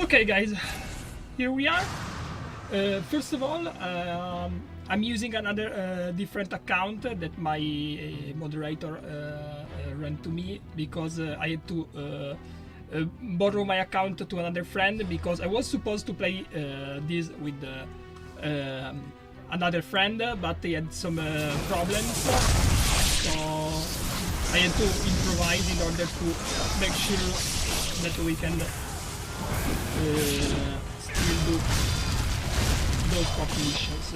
Okay guys, here we are. First of all, I'm using another different account that my moderator ran to me because I had to borrow my account to another friend because I was supposed to play this with another friend, but he had some problems, so I had to improvise in order to make sure that we can still do those top missions.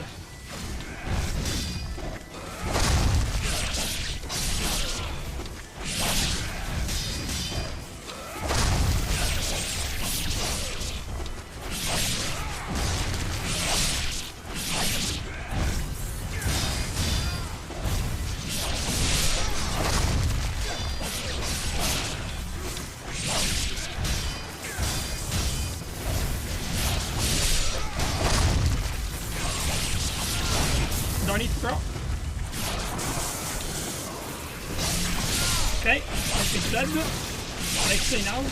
Done it, bro. Okay, it's dead. Let's see now.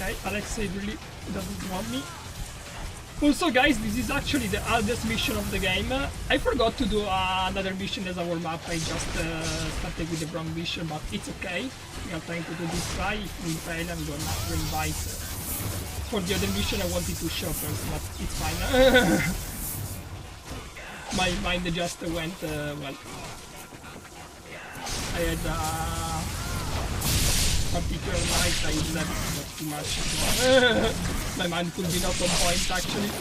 Okay, Alexei really doesn't want me. Also guys, this is actually the hardest mission of the game. I forgot to do another mission as a warm-up. I just started with the wrong mission, but it's okay. We are trying to do this try. If we fail, I'm gonna reinvite. For the other mission I wanted to show first, but it's fine. My mind just went, well, I had particular night, I slept not too much. My mind could be not on point actually.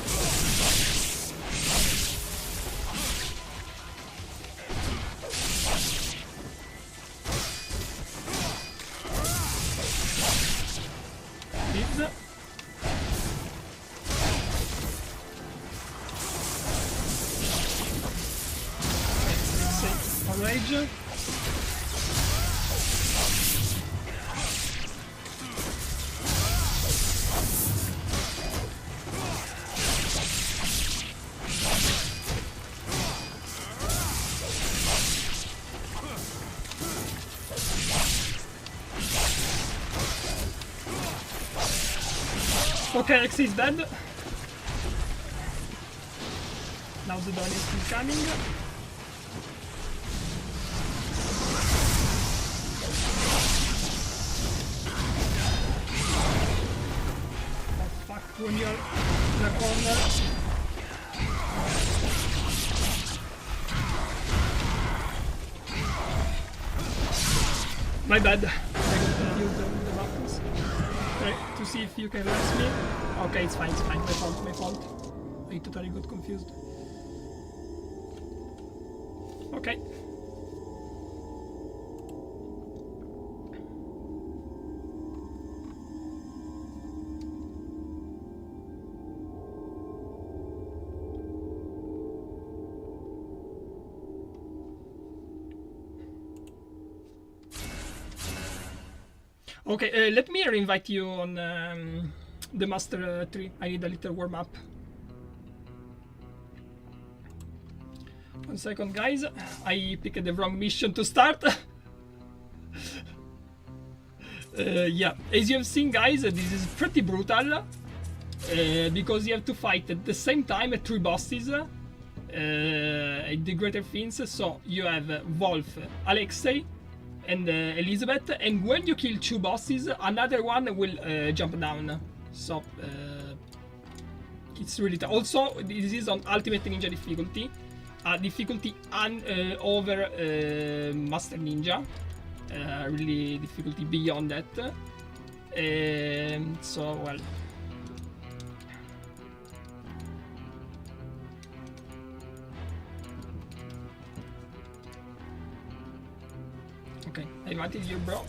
This. Let's see, rage. Okay, Alex is dead. Now the dawn is still coming. Oh fuck, when you're in the corner. My bad. I use the buttons. To see if you can rest me. Okay, it's fine, my fault. I totally got confused. Okay. Okay, let me reinvite you on the Master tree. I need a little warm-up. 1 second, guys. I picked the wrong mission to start. Yeah, as you have seen, guys, this is pretty brutal. Because you have to fight at the same time 3 bosses. The greater things. So you have Wolf, Alexei, and Elizabeth, and when you kill 2 bosses, another one will jump down. So it's really tough. Also, this is on Ultimate Ninja difficulty, difficulty over Master Ninja, really difficulty beyond that. So well. Okay, I invited you, bro.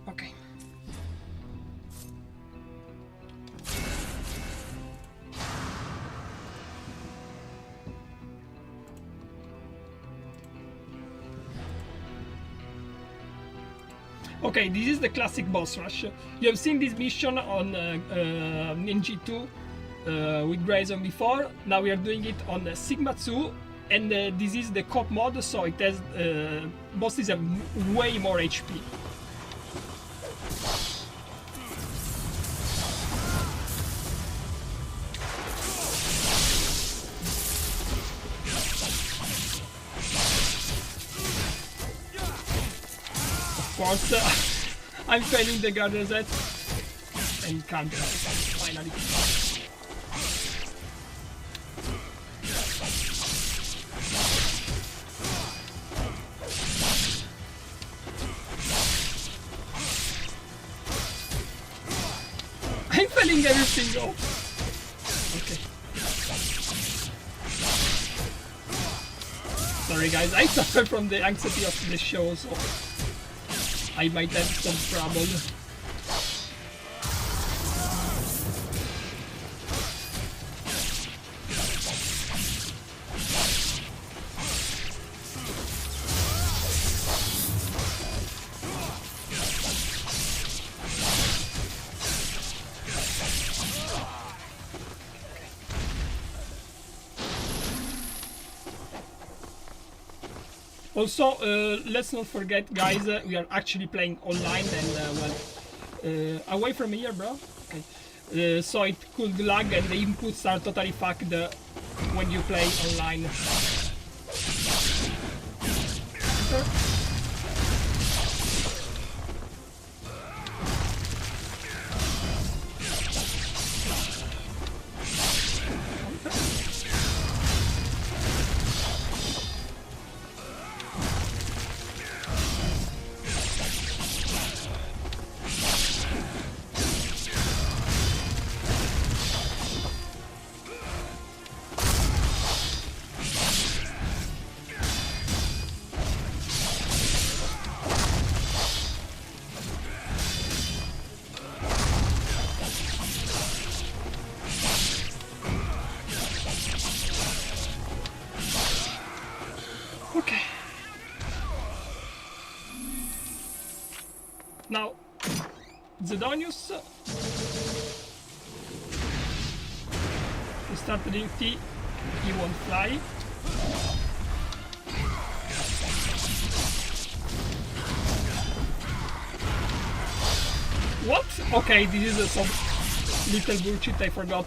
Okay. Okay, this is the classic boss rush. You have seen this mission on ENG2 with Grayson before. Now we are doing it on Sigma 2, and this is the co-op mode, so it has bosses have way more HP. Of course, I'm failing the guard reset and can't finally. I'm failing everything off. Okay. Sorry guys, I suffer from the anxiety of the show, so I might have some trouble. Also, let's not forget, guys, we are actually playing online and, well, away from here, bro. Okay. So it could lag and the inputs are totally fucked when you play online. Okay. Now, Zedonius. To start the duty, he won't fly. What? Okay, this is some little bullshit I forgot.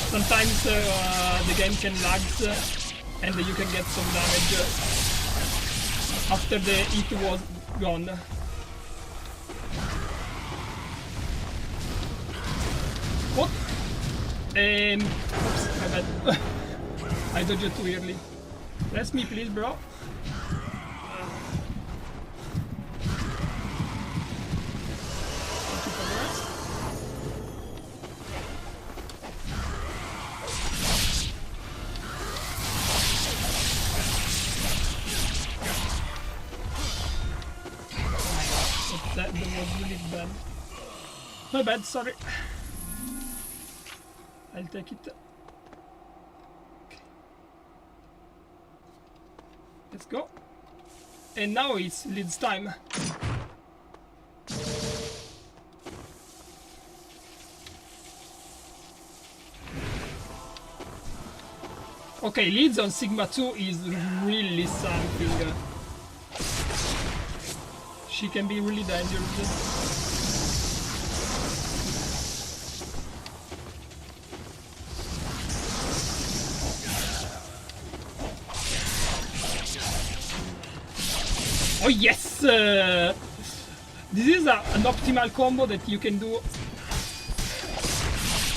Sometimes the game can lag and you can get some damage after the hit was gone. What? Oops, my bad. I dodged it too early. Rest me please, bro. Thank you for the rest. That was really bad. My bad, sorry. I'll take it. Okay. Let's go. And now it's Lid's time. Okay, Lid's on Sigma 2 is really something. She can be really dangerous. Oh yes! This is an optimal combo that you can do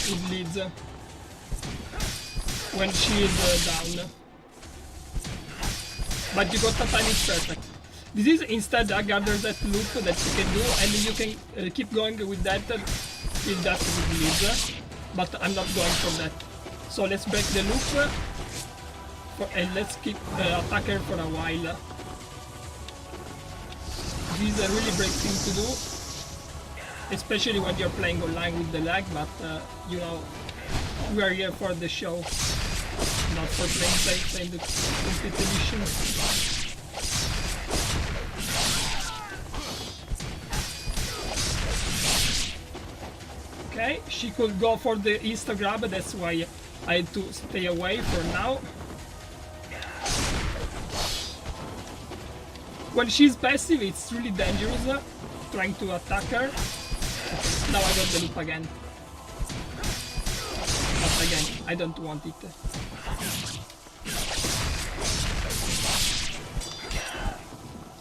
with Liz when she is down. But you got to time it perfect. This is instead a gather that loop that you can do, and you can keep going with that till that with Liz. But I'm not going for that. So let's break the loop and let's keep attack her for a while. This is a really great thing to do, especially when you're playing online with the lag, but you know, we are here for the show, not for playing the complete edition. Okay, she could go for the insta grab, that's why I had to stay away for now. When she's passive, it's really dangerous trying to attack her. Now I got the loop again. But again, I don't want it.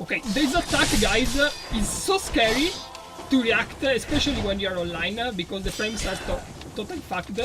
Okay, this attack, guys, is so scary to react, especially when you're online, because the frames are totally fucked.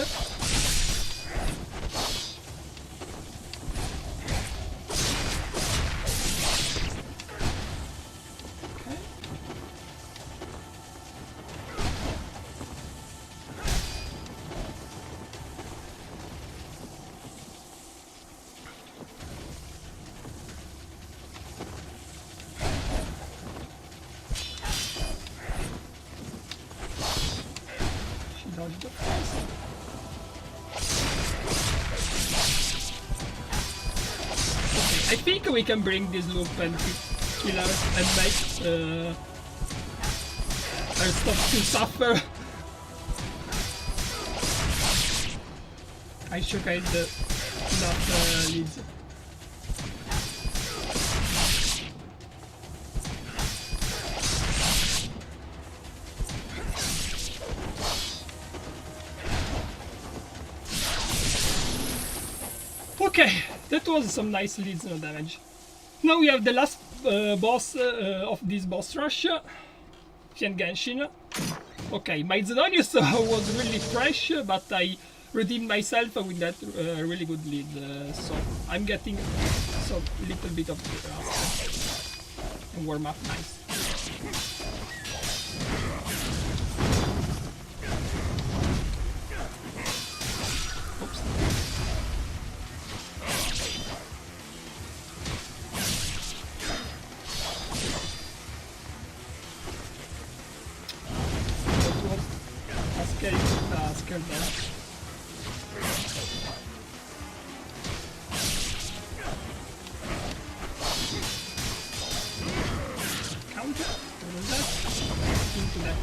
I think we can bring this loop and kill her and make her stop to suffer. I should get enough leads. Okay, that was some nice leads, no damage. Now we have the last boss of this boss rush, Genshin. Okay, my Zedonius was really fresh, but I redeemed myself with that really good lead, so I'm getting some little bit of rust and warm up nice. Scared there. Counter, what was that? Into that.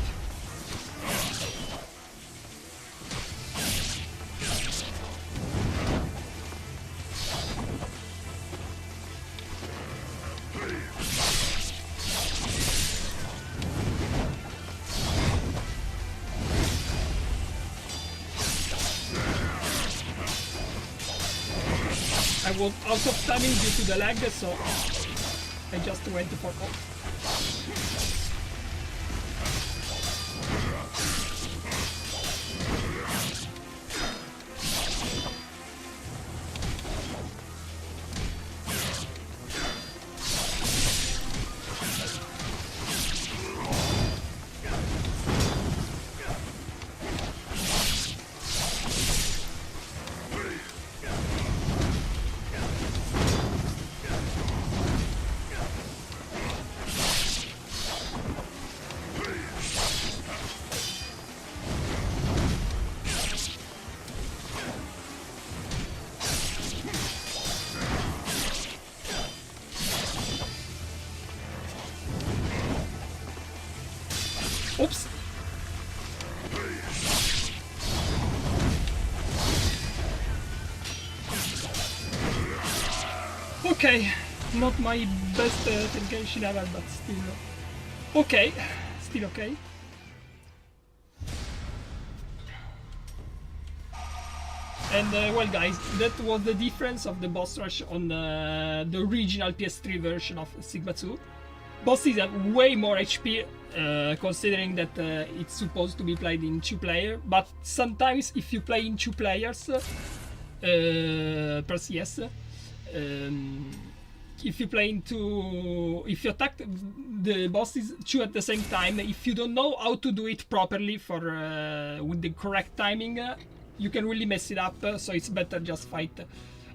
I was out of timing due to the lag, so I just went for off. Oops. Okay, not my best Genshin ever, but still okay. Still okay. And well guys, that was the difference of the boss rush on the original PS3 version of Sigma 2. Bosses have way more HP, considering that it's supposed to be played in 2-player, but sometimes if you play in 2 players per CS, if you play if you attack the bosses 2 at the same time, if you don't know how to do it properly with the correct timing, you can really mess it up, so it's better just fight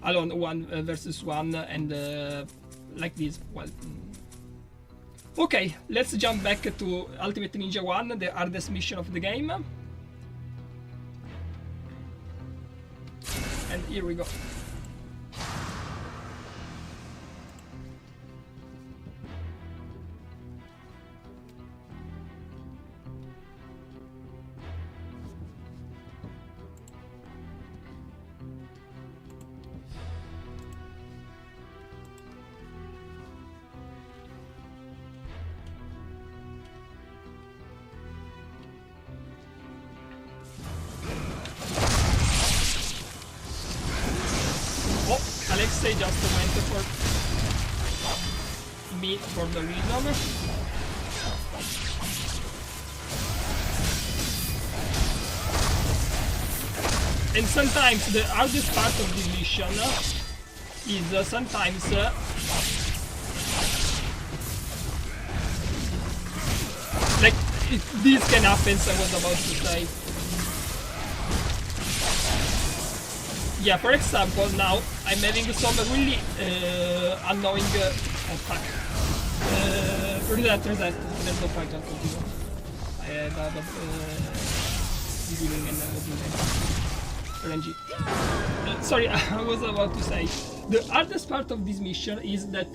alone 1 versus 1 and like this. Well, okay, let's jump back to Ultimate Ninja 1, the hardest mission of the game. And here we go. Alexei just went for me for the reason. And sometimes the hardest part of this mission is sometimes like this can happen, I was about to say. Yeah, for example, now I'm having some really annoying... oh fuck. Reset. There's no point, I'll continue. I had other... beginning and RNG. Sorry, I was about to say. The hardest part of this mission is that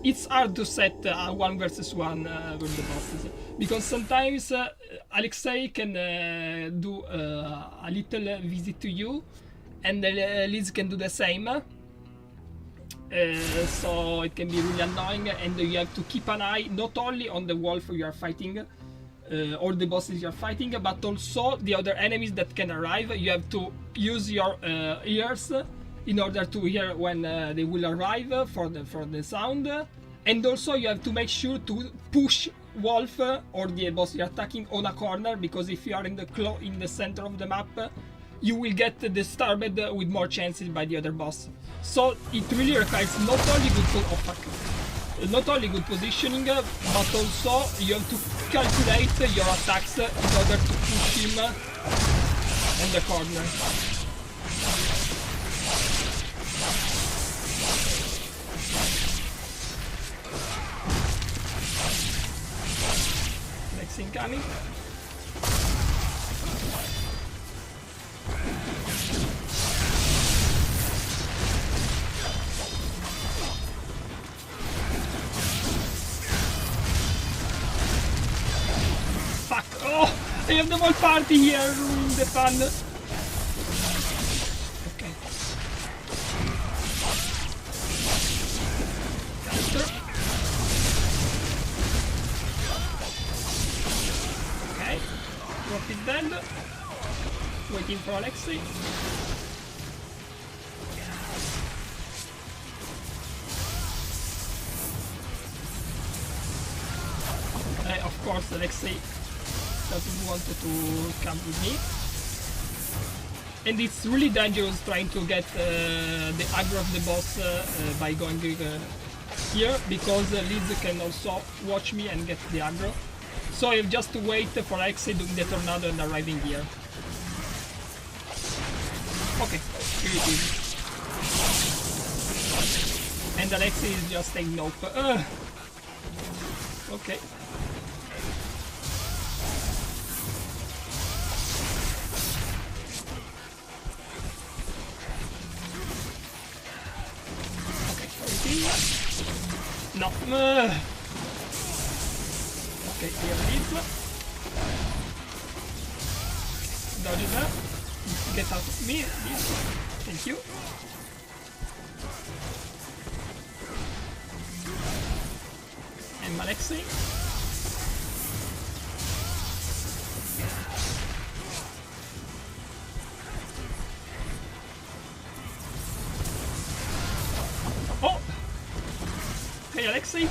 it's hard to set 1 versus 1 with the bosses. Because sometimes Alexei can do a little visit to you, and Liz can do the same. So it can be really annoying, and you have to keep an eye not only on the wolf you are fighting, or the bosses you are fighting, but also the other enemies that can arrive. You have to use your ears in order to hear when they will arrive for the sound, and also you have to make sure to push wolf or the boss you're attacking on a corner, because if you are in the center of the map, you will get disturbed with more chances by the other boss. So it really requires not only good positioning, but also you have to calculate your attacks in order to push him on the corner. Next incoming. Fuck! Oh! I have the whole party here in the fun. Okay. Okay. Drop is dead. Waiting for Alexei. Of course, Alexei doesn't want to come with me. And it's really dangerous trying to get the aggro of the boss by going here, because Liz can also watch me and get the aggro. So I have just to wait for Alexei doing the tornado and arriving here. Okay, here it is. And Alexei is just saying nope. Okay. No. Okay, here it is. Dodge that. Get out of me, please. Thank you. And Alexei. Oh! Okay, Alexei.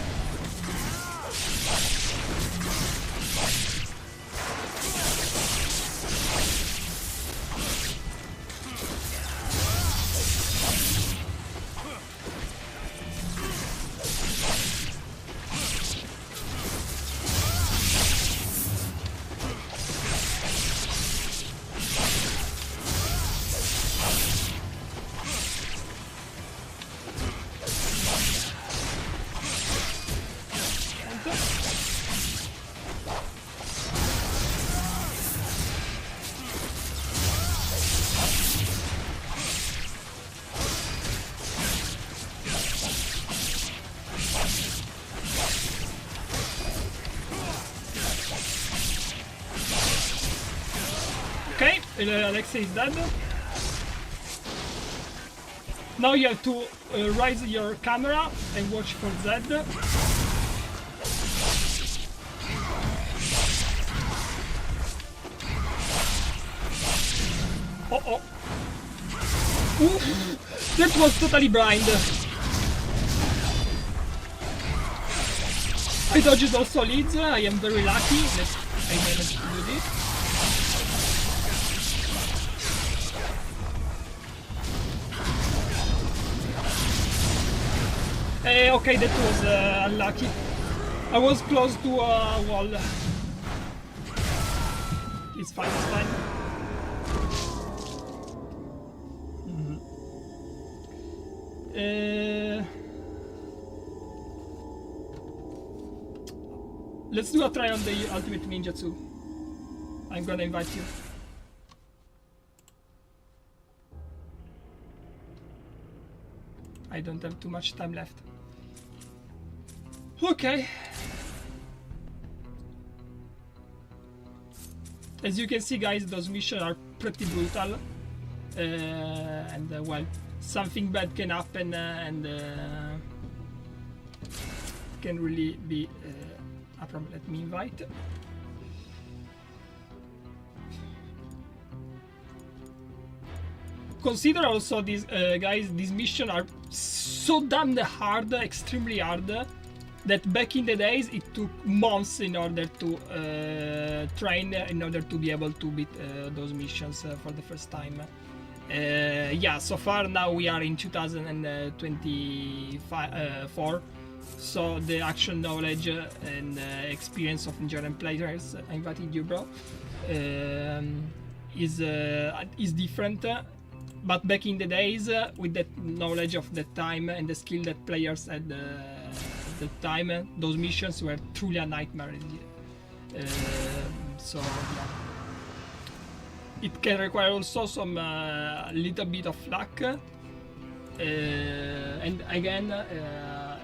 Okay, Alexei is dead. Now you have to raise your camera and watch for Zed. Oh. Oof. That was totally blind. I dodged also leads. I am very lucky that I managed to do this. Okay, that was unlucky. I was close to a wall. It's fine, it's fine. Let's do a try on the Ultimate Ninja 2. I'm gonna invite you. I don't have too much time left. Okay. As you can see, guys, those missions are pretty brutal. Well, something bad can happen and can really be a problem. Let me invite. Consider also these guys, these missions are so damn hard, extremely hard, that back in the days it took months in order to train, in order to be able to beat those missions for the first time. Yeah, so far now we are in 2024, so the actual knowledge and experience of Nigerian players, I invited you, bro, is different. But back in the days, with that knowledge of the time and the skill that players had at the time, those missions were truly a nightmare. So yeah. It can require also some little bit of luck, and again,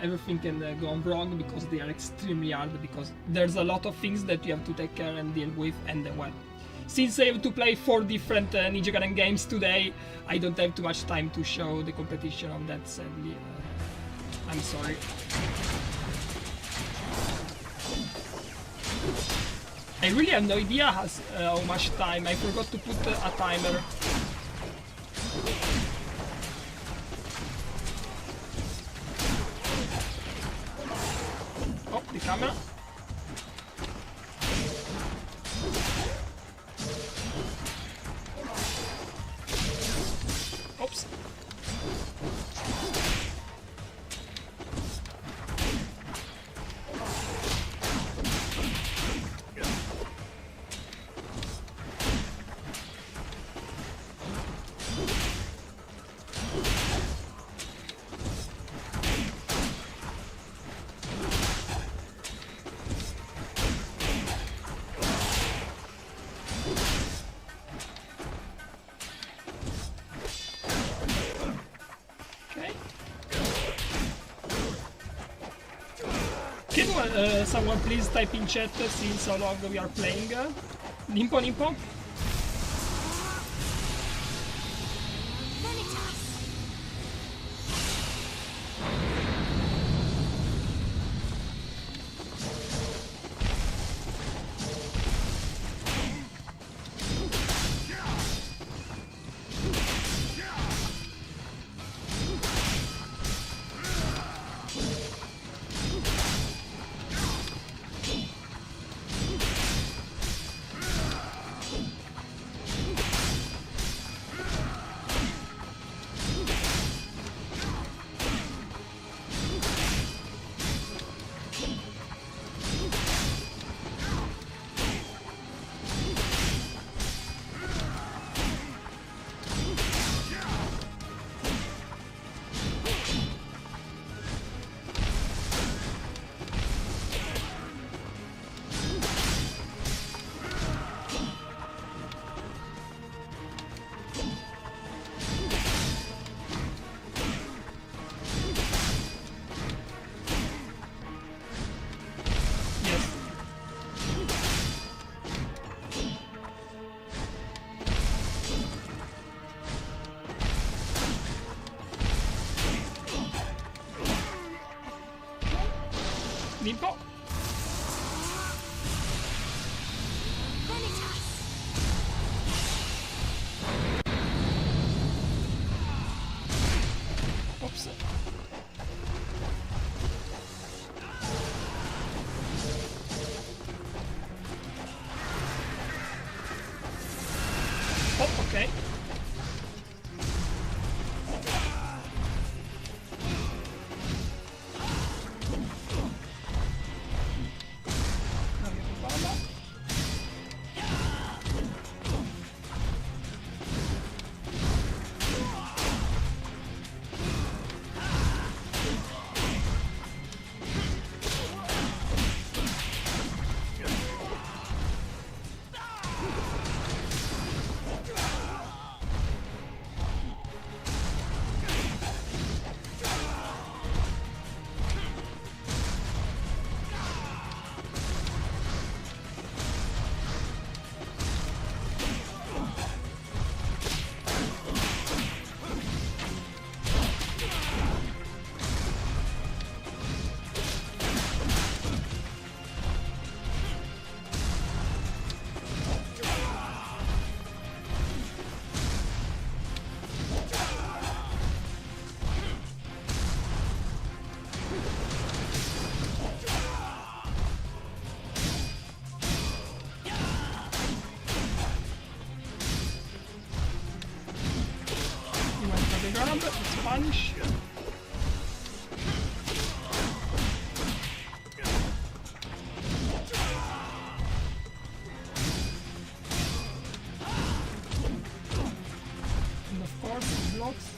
everything can go wrong because they are extremely hard, because there's a lot of things that you have to take care and deal with, and well, since I have to play 4 different Ninja Gaiden games today, I don't have too much time to show the competition on that, sadly. I'm sorry. I really have no idea how much time. I forgot to put a timer. Oh, the camera. Oops. Can someone please type in chat since how long we are playing? Nimpo, Nimpo? Nimpo? vanish. And of course, it blocks.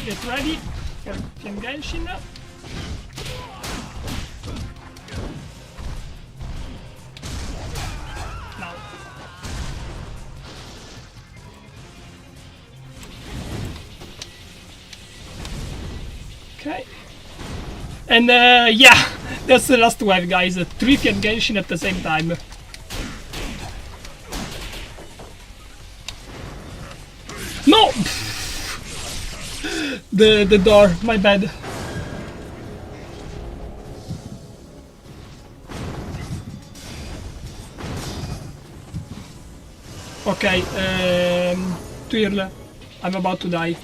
Get ready for Genshin. Now. Okay. And yeah, that's the last wave, guys. 3 Genshin at the same time. No! The door, my bad. Okay, Twirl, I'm about to die.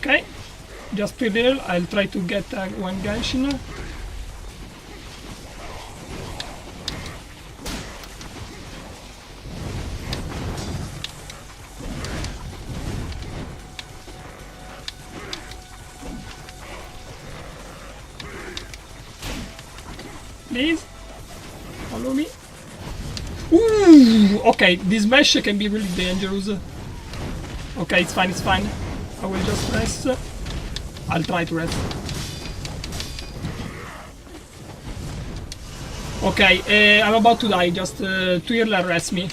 Okay, just Twirl, I'll try to get one Genshin. Please, follow me. Ooh, okay, this mesh can be really dangerous. Okay, it's fine, it's fine. I will just rest. I'll try to rest. Okay, I'm about to die. Just Twirl and rest me.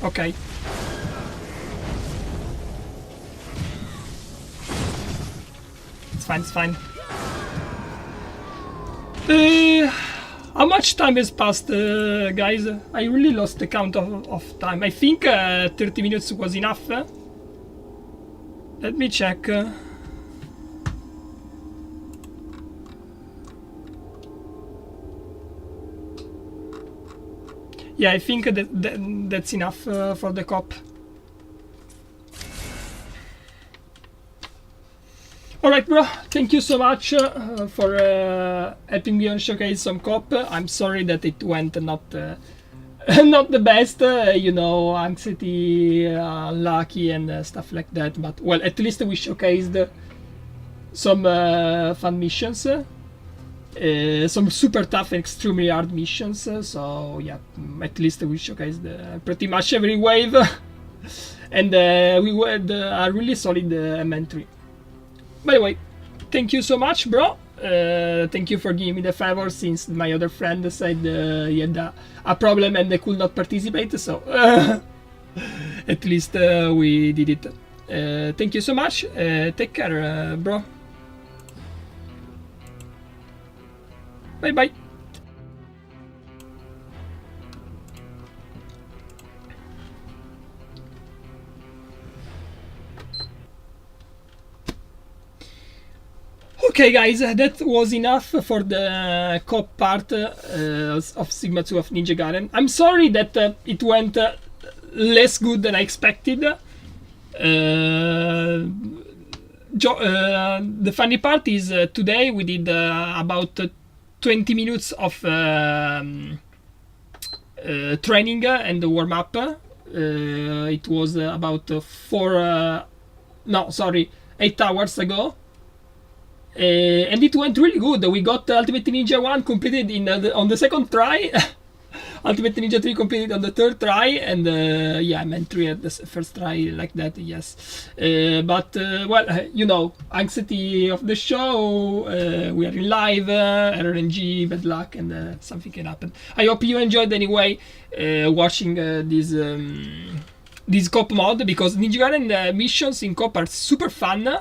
Okay. It's fine, it's fine. How much time has passed, guys? I really lost the count of time. I think 30 minutes was enough. Let me check. Yeah, I think that's enough for the cop. Alright, bro, thank you so much for helping me on showcase some cop. I'm sorry that it went not not the best, you know, anxiety, unlucky and stuff like that, but well, at least we showcased some fun missions, some super tough and extremely hard missions, so yeah, at least we showcased pretty much every wave, and we had a really solid M3. By the way, thank you so much, bro. Thank you for giving me the favor, since my other friend said he had a problem and they could not participate, so at least we did it. Thank you so much. Take care, bro. Bye bye. Okay, guys, that was enough for the cop part of Sigma 2 of Ninja Gaiden. I'm sorry that it went less good than I expected. The funny part is today we did about 20 minutes of training and warm-up. It was about 8 hours ago. And it went really good. We got Ultimate Ninja 1 completed in on the second try. Ultimate Ninja 3 completed on the third try, and yeah, I meant 3 at the first try, like that, yes. But, well, you know, anxiety of the show, we are in live, RNG, bad luck, and something can happen. I hope you enjoyed anyway watching this co-op mod, because Ninja Gaiden missions in co-op are super fun.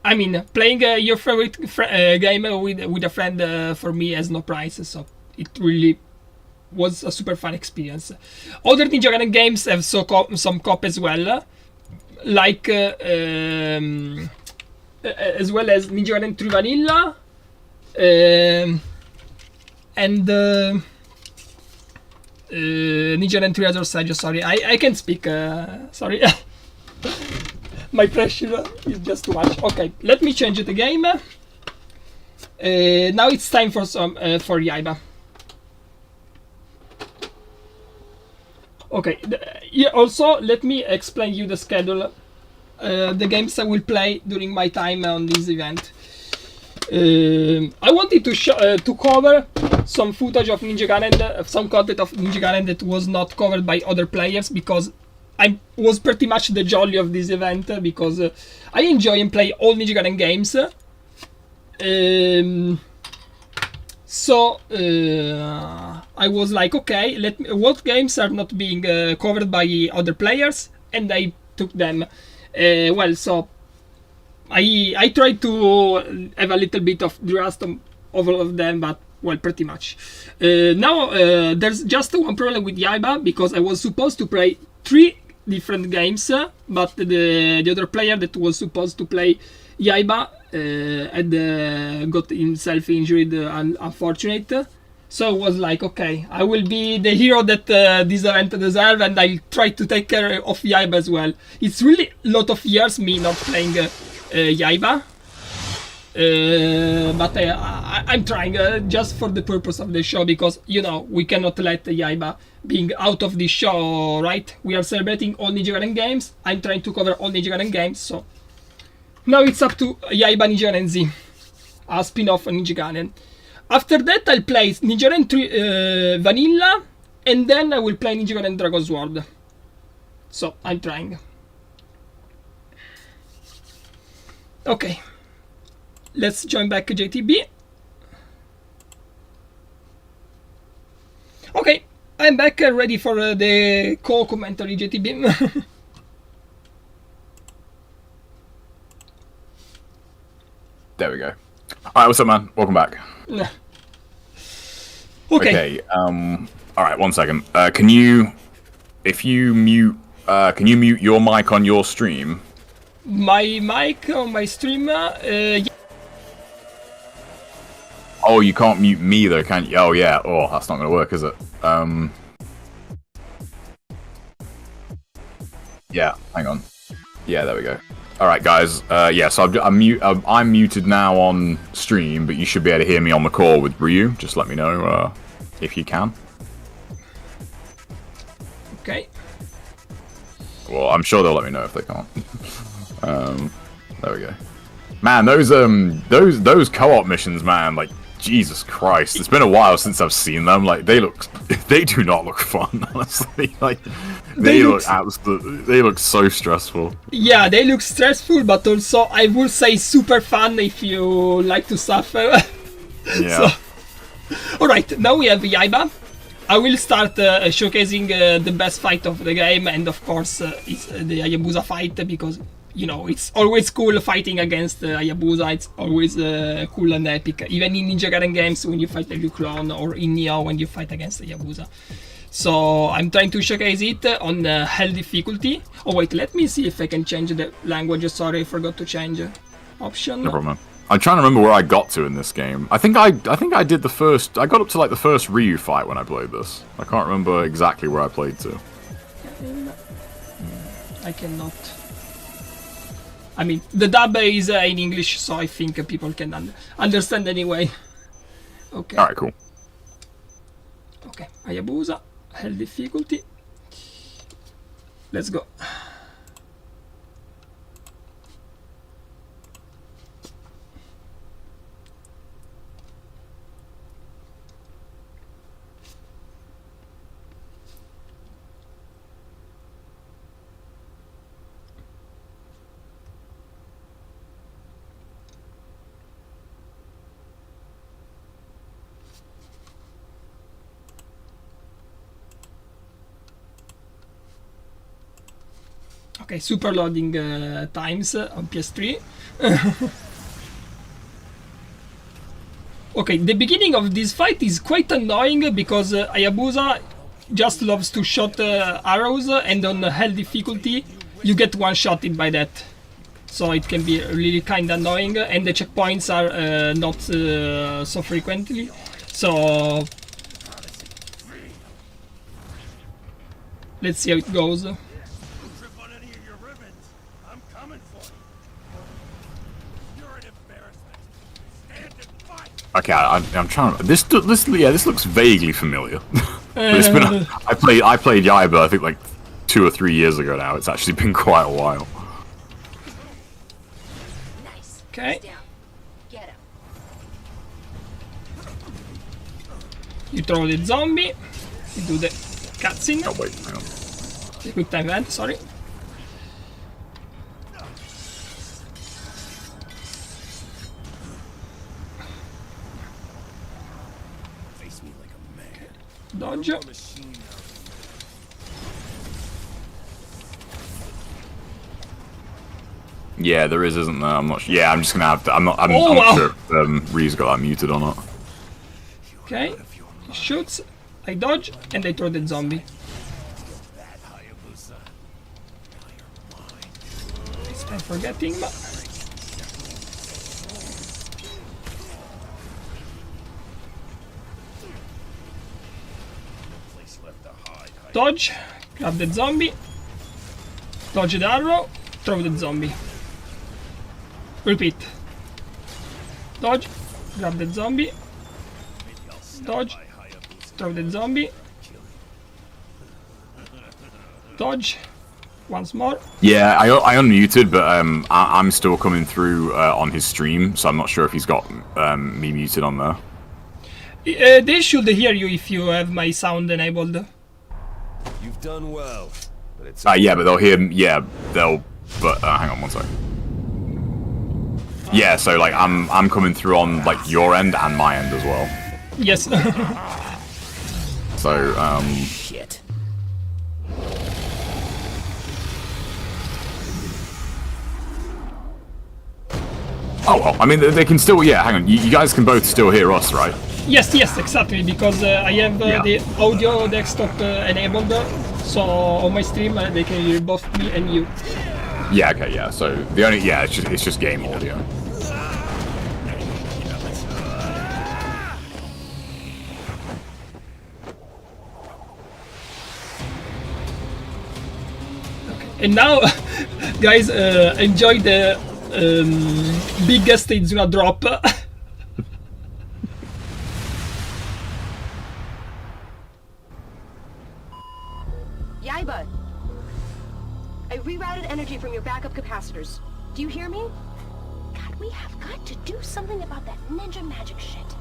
I mean, playing your favorite game with a friend for me has no price, so it really was a super fun experience. Other Ninja Gaiden games have some co-op as well, like as well as Ninja Gaiden 3 Vanilla, and Ninja Gaiden 3 Azure Sage. Sorry, I can't speak. Sorry. My pressure is just too much. Okay, let me change the game. Now it's time for for Jaytb. Okay. Yeah, also, let me explain you the schedule. The games I will play during my time on this event. I wanted to cover some footage of Ninja Gaiden, some content of Ninja Gaiden that was not covered by other players, because I was pretty much the jolly of this event, because I enjoy and play all Ninja Gaiden games. So I was like, okay, what games are not being covered by other players, and I took them. Well, so I tried to have a little bit of grasp of all of them, but well, pretty much. Now there's just one problem with Jaytb, because I was supposed to play 3 different games, but the other player that was supposed to play Jaytb had got himself injured, unfortunate. So I was like, okay, I will be the hero that this event deserves, and I'll try to take care of Jaytb as well. It's really a lot of years me not playing Jaytb. But I'm trying just for the purpose of the show, because, you know, we cannot let Jaytb being out of this show, right? We are celebrating all Ninja Gaiden games. I'm trying to cover all Ninja Gaiden games, so now it's up to Jaytb Ninja Gaiden Z, a spin-off of Ninja Gaiden. After that, I'll play Ninja Gaiden 3 Vanilla, and then I will play Ninja Gaiden Dragon Sword. So I'm trying. Okay. Let's join back Jaytb. Okay, I'm back, ready for the co-commentary Jaytb. There we go. Alright, what's up, man? Welcome back. Okay. Alright, 1 second. Can you mute your mic on your stream? My mic on my stream, yeah. Oh, you can't mute me though, can you? Oh yeah. Oh, that's not gonna work, is it? Yeah. Hang on. Yeah, there we go. All right, guys. Yeah. So I'm muted now on stream, but you should be able to hear me on the call with Ryu. Just let me know if you can. Okay. Well, I'm sure they'll let me know if they can't. There we go. Man, those co-op missions, man, like, Jesus Christ, it's been a while since I've seen them. Like, they do not look fun, honestly. Like, they look so stressful. Yeah, they look stressful, but also I would say super fun if you like to suffer. Yeah. So, all right, now we have Jaytb. I will start showcasing the best fight of the game, and of course, it's the Hayabusa fight, because, you know, it's always cool fighting against Hayabusa. It's always cool and epic. Even in Ninja Gaiden games, when you fight a Liu Clone, or in Nioh when you fight against Hayabusa. So I'm trying to showcase it on hell difficulty. Oh wait, let me see if I can change the language. Sorry, I forgot to change option. No problem. I'm trying to remember where I got to in this game. I think I did the first. I got up to like the first Ryu fight when I played this. I can't remember exactly where I played to. I cannot. I mean, the dub is in English, so I think people can understand anyway. Okay. Alright, cool. Okay, Hayabusa, hell difficulty. Let's go. Okay, super loading times on PS3. Okay, the beginning of this fight is quite annoying because Hayabusa just loves to shoot arrows, and on hell difficulty you get one-shotted by that. So it can be really kind of annoying, and the checkpoints are not so frequently. So let's see how it goes. Okay, I'm trying to. This looks vaguely familiar. But it's been. I played Jaytb123 I think like 2 or 3 years ago now. It's actually been quite a while. Okay. You throw the zombie. You do the cutscene. Oh wait, hang on. The quick time event. Sorry. Dodge. Yeah, there is, isn't there? I'm not sure. Yeah, I'm just gonna have to. I'm not wow. not sure if Ree's got that muted or not. Okay. He shoots. I dodge, and I throw the zombie. This time forgetting. Dodge, grab the zombie, dodge the arrow, throw the zombie. Repeat. Dodge, grab the zombie, dodge, throw the zombie, dodge, once more. Yeah, I unmuted, but I'm still coming through on his stream, so I'm not sure if he's got me muted on there. They should hear you if you have my sound enabled. You've done well, but it's Yeah, but they'll hear. Yeah, they'll. But hang on one second. Yeah, so like I'm coming through on like your end and my end as well. Yes. So shit. Oh well, I mean they can still. Yeah, hang on. You guys can both still hear us, right? Yes, exactly, because I have the audio desktop enabled, so on my stream they can hear both me and you. Yeah, okay, yeah. So the only it's just game audio. Okay. And now, guys, enjoy the biggest Izuna drop. Jaytb1, I rerouted energy from your backup capacitors. Do you hear me? God, we have got to do something about that ninja magic shit.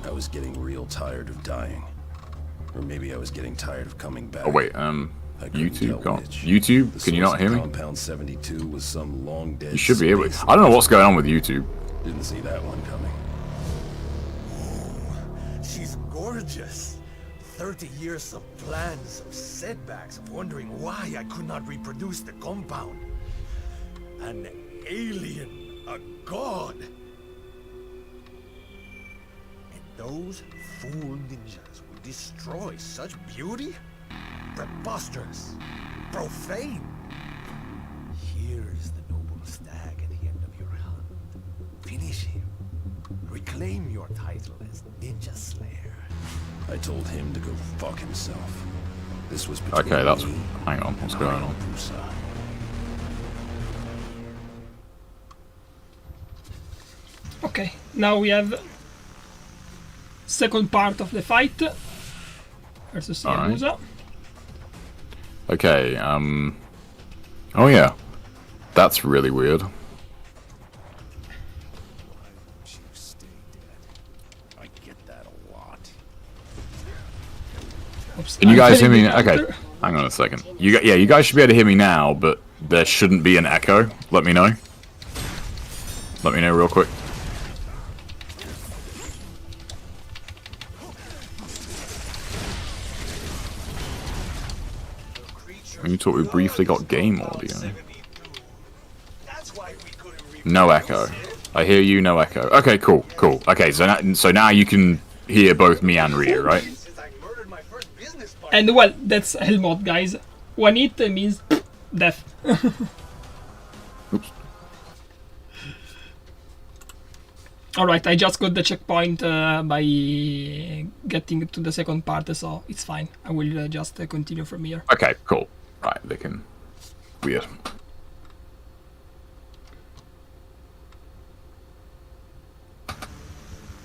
I was getting real tired of dying. Or maybe I was getting tired of coming back. Oh wait, YouTube can't. YouTube, can you not hear me? Compound 72 was some long dead. You should be able. I don't know what's going on with YouTube. Didn't see that one coming. She's gorgeous. 30 years of plans, of setbacks, of wondering why I could not reproduce the compound. An alien, a god. And those fool ninjas would destroy such beauty? Preposterous. Profane. Here's the noble stag at the end of your hunt. Finish him. Reclaim your title as Ninja Slayer. I told him to go fuck himself. This was between Okay, that's. me Hang on, what's going on? Hayabusa. Okay, now we have second part of the fight versus Hayabusa. Okay, oh yeah. That's really weird. I get that a lot. Oops, Can you I'm guys hear getting me? the Okay, counter. hang on a second. You guys should be able to hear me now, but there shouldn't be an echo. Let me know. Let me know real quick. When you talk, we briefly got game audio. 72. That's why we couldn't No echo. I hear you, no echo. Okay, cool, cool. Okay, so now you can hear both me and Ryu, right? since I murdered my first business partner. And well, that's hell mode, guys. One hit means death. Oops. Alright, I just got the checkpoint by getting to the second part, so it's fine. I will just continue from here. Okay, cool. Right, they can... Weird.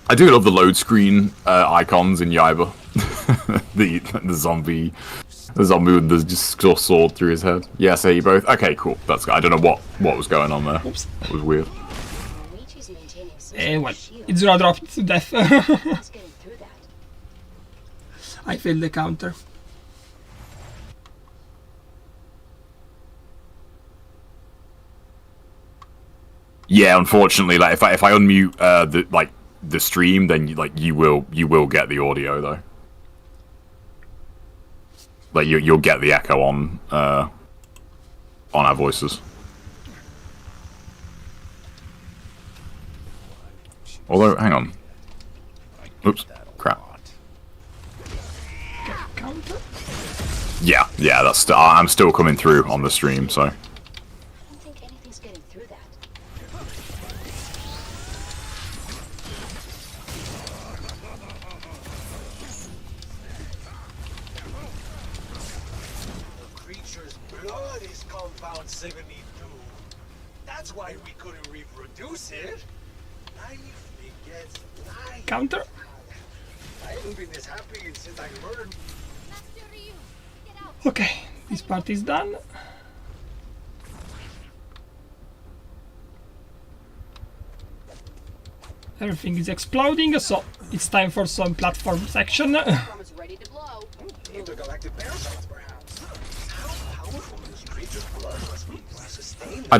I do love the load screen icons in Jaytb. the zombie with the just sword through his head. Yes, yeah, you both. Okay, cool. That's good. I don't know what was going on there. Oops. It was weird. Well, it's gonna drop to death. I failed the counter. Yeah, unfortunately, like if I unmute the stream, then you will get the audio though. Like you'll get the echo on our voices. Although, hang on. Oops, crap. Counter? Yeah, that's I'm still coming through on the stream, so. I don't think anything's getting through that. The creature's blood is compound 72. That's why we couldn't reproduce it. Life begets life. Counter? I haven't been this happy since I murdered. Okay, this part is done. Everything is exploding, so it's time for some platform section. Ready to blow. Intergalactic parasites, perhaps. How powerful this creature's blood must be to sustain I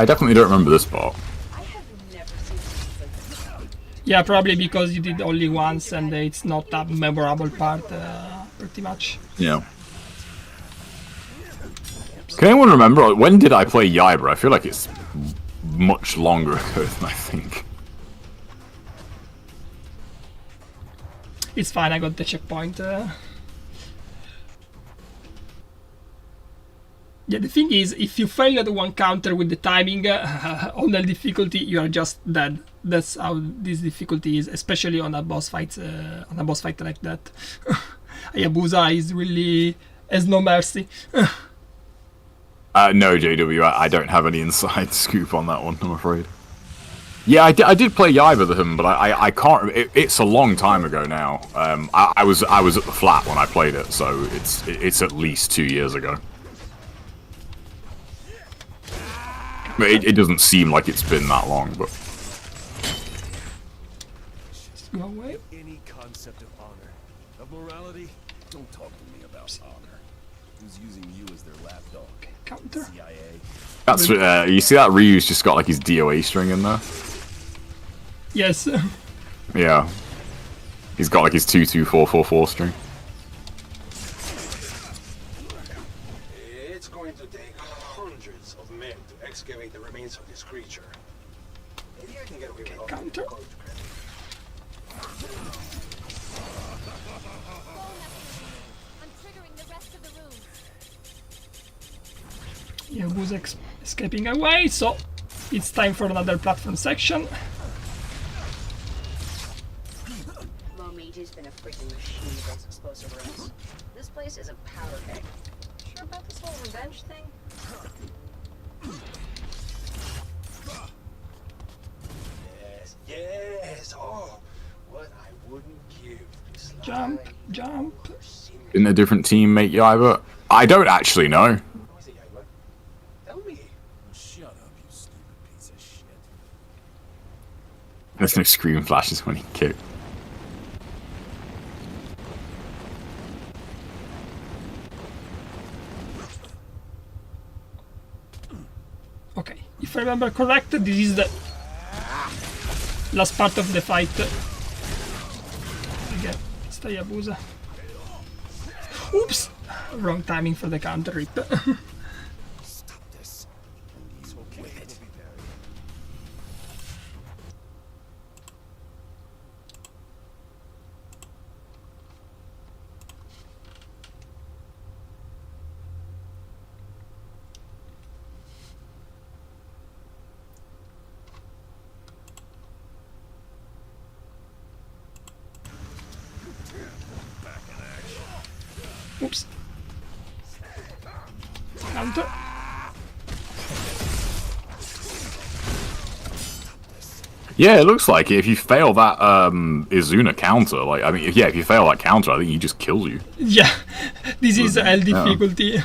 definitely don't remember this part. I have never seen something like this. Yeah, probably because you did only once and it's not a memorable part, pretty much. Yeah. Can anyone remember, when did I play Jaytb? I feel like it's much longer ago than I think. It's fine, I got the checkpoint. Yeah, the thing is, if you fail at one counter with the timing on the difficulty, you are just dead. That's how this difficulty is, especially on a boss fight like that. Hayabusa is really has no mercy. No, JW, I don't have any inside scoop on that one, I'm afraid. Yeah, I did play Jaytb with him, but I can't. It's a long time ago now. I was at the flat when I played it, so it's at least 2 years ago. But it doesn't seem like it's been that long, but Just go away. Any concept of honor, of morality, don't talk to me about honor. Who's using you as their lapdog? Counter. CIA? that's you see that Ryu's just got like his DOA string in there. Yes. Yeah, he's got like his 22444 string. It's going to take hundreds of men to excavate the remains of this creature. Maybe I can get away with all Counter. the college credit. I'm triggering the rest of the rooms. Hayabusa escaping away, so it's time for another platform section. Momita's been a freaking machine against explosive rooms. This place is a powder keg. Sure about this whole revenge thing? Yes. Oh, what I wouldn't give to slide Jump. In a different team, mate, Jaytb? I don't actually know. What was it, Jaytb? Tell me. Shut up, you stupid piece of shit. There's no scream flashes when he kicked. Okay, if I remember correct, this is the last part of the fight. Again, it's Hayabusa. Oops! Wrong timing for the counter rip. Stop this. With it. Oops. Counter. Yeah, it looks like if you fail that Izuna counter, like I mean, yeah, if you fail that counter, I think he just kills you. Yeah, this is L difficulty.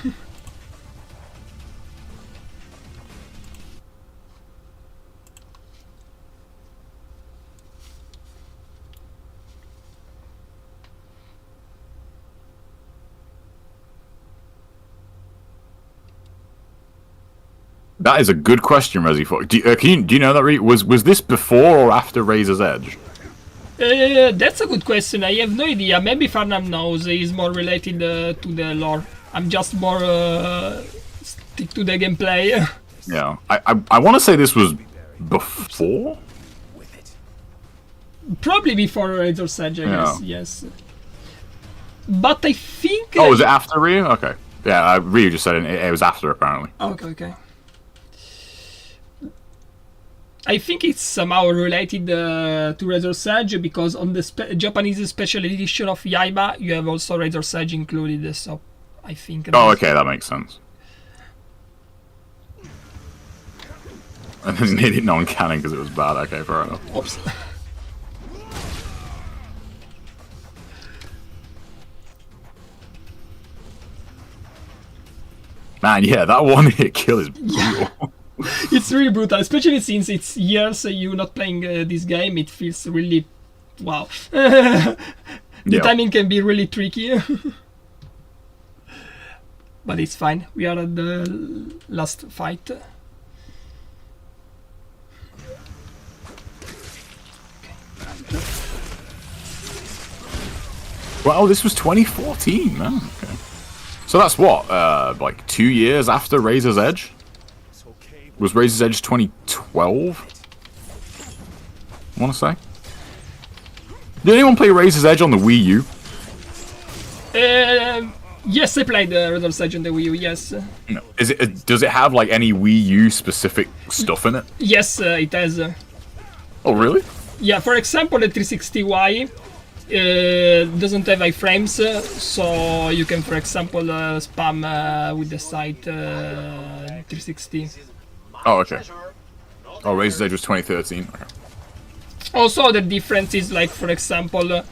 That is a good question, Resi. Do you know that? Was this before or after Razor's Edge? That's a good question. I have no idea. Maybe Farnham knows. He's more related to the lore. I'm just more stick to the gameplay. Yeah, I want to say this was before. Probably before Razor's Edge, I guess. Yes. But I think. Oh, was it after Ryu? Okay. Yeah, Ryu just said it was after, apparently. Okay. I think it's somehow related to Razor's Edge because on the Japanese special edition of Yaiba, you have also Razor's Edge included. So I think. Oh, okay, that makes sense. I just made it non-canon because it was bad. Okay, fair enough. Oops. Man, yeah, that one-hit kill is brutal. It's really brutal, especially since it's years you not playing this game. It feels really, wow. The timing can be really tricky, but it's fine. We are at the last fight. Well, this was 2014, man. Okay. So that's what, like 2 years after Razor's Edge? Was Razor's Edge 2012? I want to say. Did anyone play Razor's Edge on the Wii U? Yes, I played Razor's Edge on the Wii U, yes. No. Does it have like any Wii U specific stuff in it? Yes, it has. Oh, really? Yeah, for example, the 360Y doesn't have iframes, so you can, for example, spam with the site 360. Oh, okay. Oh, Razor's Edge was 2013. Okay. Also, the difference is like, for example,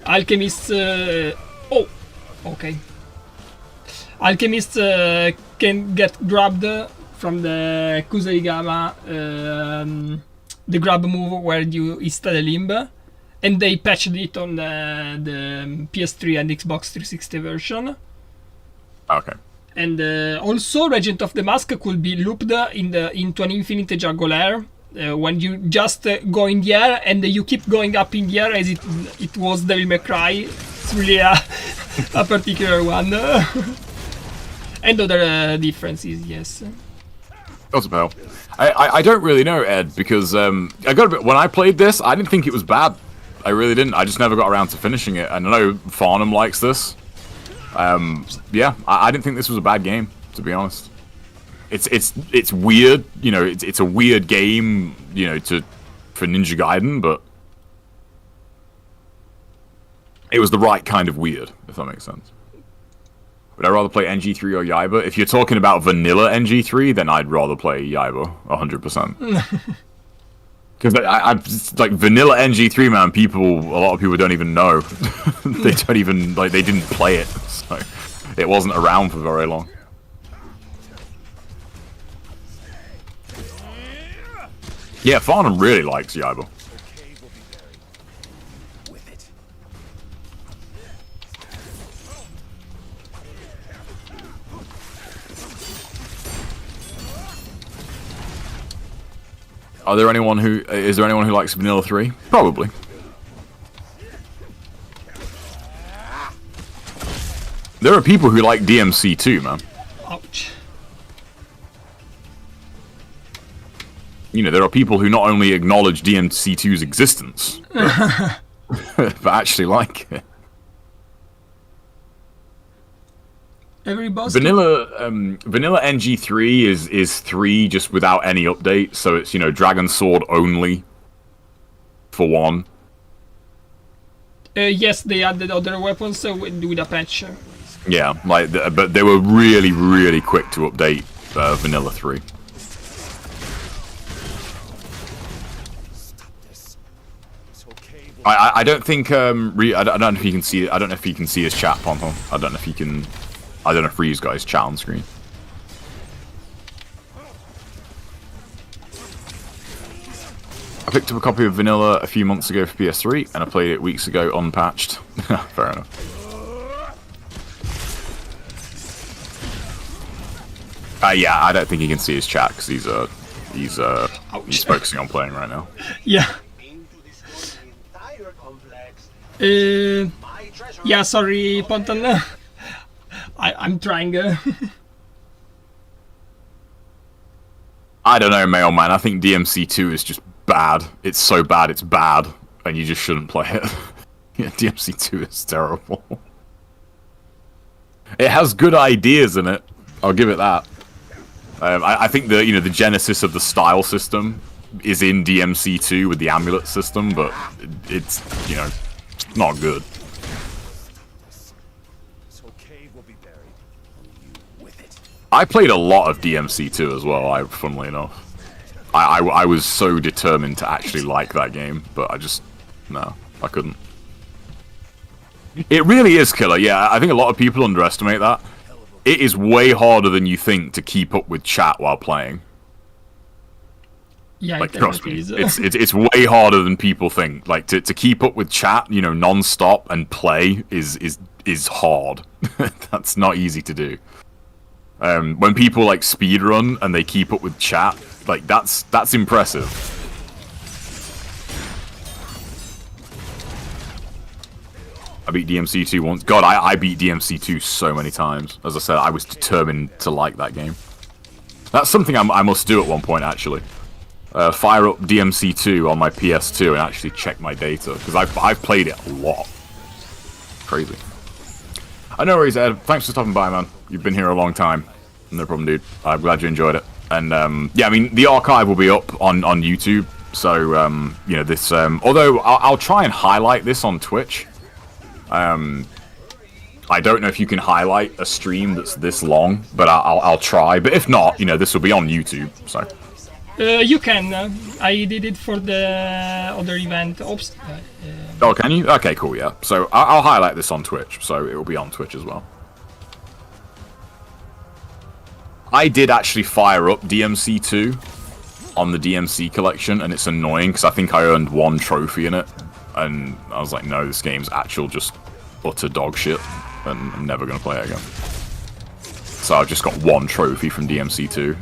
Alchemist. Oh, okay. Alchemist can get grabbed from the Kuseigama, the grab move where you insta the limb, and they patched it on the PS3 and Xbox 360 version. Okay. And also, Regent of the Mask could be looped into an infinite juggler when you just go in the air and you keep going up in the air as it was Devil May Cry. It's really a particular one. And other differences, yes. What's up, I don't really know, Ed, because I got a bit when I played this. I didn't think it was bad. I really didn't. I just never got around to finishing it. And I know Farnham likes this. Yeah, I didn't think this was a bad game, to be honest. It's weird, you know. It's a weird game, you know, for Ninja Gaiden, but it was the right kind of weird, if that makes sense. Would I rather play NG3 or Yaiba? If you're talking about vanilla NG3, then I'd rather play Yaiba 100%. Because I like vanilla NG3, man. A lot of people don't even know. They don't even they didn't play it, so it wasn't around for very long. Yeah, Farnham really likes Yaiba. Is there anyone who likes Vanilla 3? Probably. There are people who like DMC too, man. Ouch. You know, there are people who not only acknowledge DMC2's existence, but actually like it. Every boss. Vanilla NG3 is 3 just without any update, so it's, you know, Dragon Sword only for 1. Yes, they added other weapons with a patch. Yeah, like, but they were really, really quick to update Vanilla 3. I don't think I don't know if you can see it. I don't know if you can see his chat, Ponton. I don't know if you can. I don't know if Ryu's got his chat on screen. I picked up a copy of Vanilla a few months ago for PS3, and I played it weeks ago unpatched. Fair enough. Yeah, I don't think he can see his chat because he's focusing on playing right now. Yeah. Yeah, sorry, Ponton. I'm trying. I don't know, Mail Man. I think DMC2 is just bad. It's so bad, it's bad, and you just shouldn't play it. Yeah, DMC2 is terrible. It has good ideas in it. I'll give it that. I think the genesis of the style system is in DMC2 with the amulet system, but it's not good. I played a lot of DMC2 as well. Funnily enough, I was so determined to actually like that game, but I couldn't. It really is killer. Yeah, I think a lot of people underestimate that. It is way harder than you think to keep up with chat while playing. Yeah, like, trust me, it's way harder than people think. Like to keep up with chat, non-stop and play is hard. That's not easy to do. When people like speedrun and they keep up with chat, like that's impressive. I beat DMC2 once. God, I beat DMC2 so many times. As I said, I was determined to like that game. That's something I must do at one point, actually. Fire up DMC2 on my PS2 and actually check my data, because I've played it a lot. Crazy. No worries, Ed. Thanks for stopping by, man. You've been here a long time. No problem, dude. I'm glad you enjoyed it. And yeah, I mean, the archive will be up on YouTube. So this. Although I'll try and highlight this on Twitch. I don't know if you can highlight a stream that's this long, but I'll try. But if not, this will be on YouTube. So. You can. I did it for the other event. Oops. Oh, can you? Okay, cool. Yeah. So I'll highlight this on Twitch, so it will be on Twitch as well. I did actually fire up DMC2 on the DMC collection, and it's annoying because I think I earned 1 trophy in it, and I was like, no, this game's actual just utter dog shit, and I'm never gonna play it again. So I've just got 1 trophy from DMC2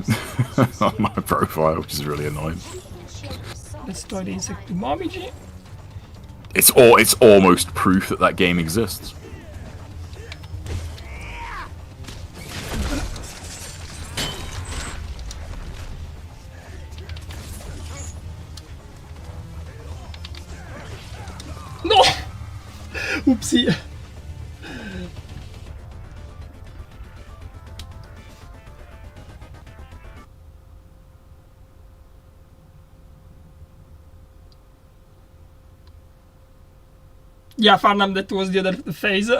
on my profile, which is really annoying. Let's try the insect momiji. It's almost proof that game exists. No! Oopsie. Yeah, Farnham, that was the other phase.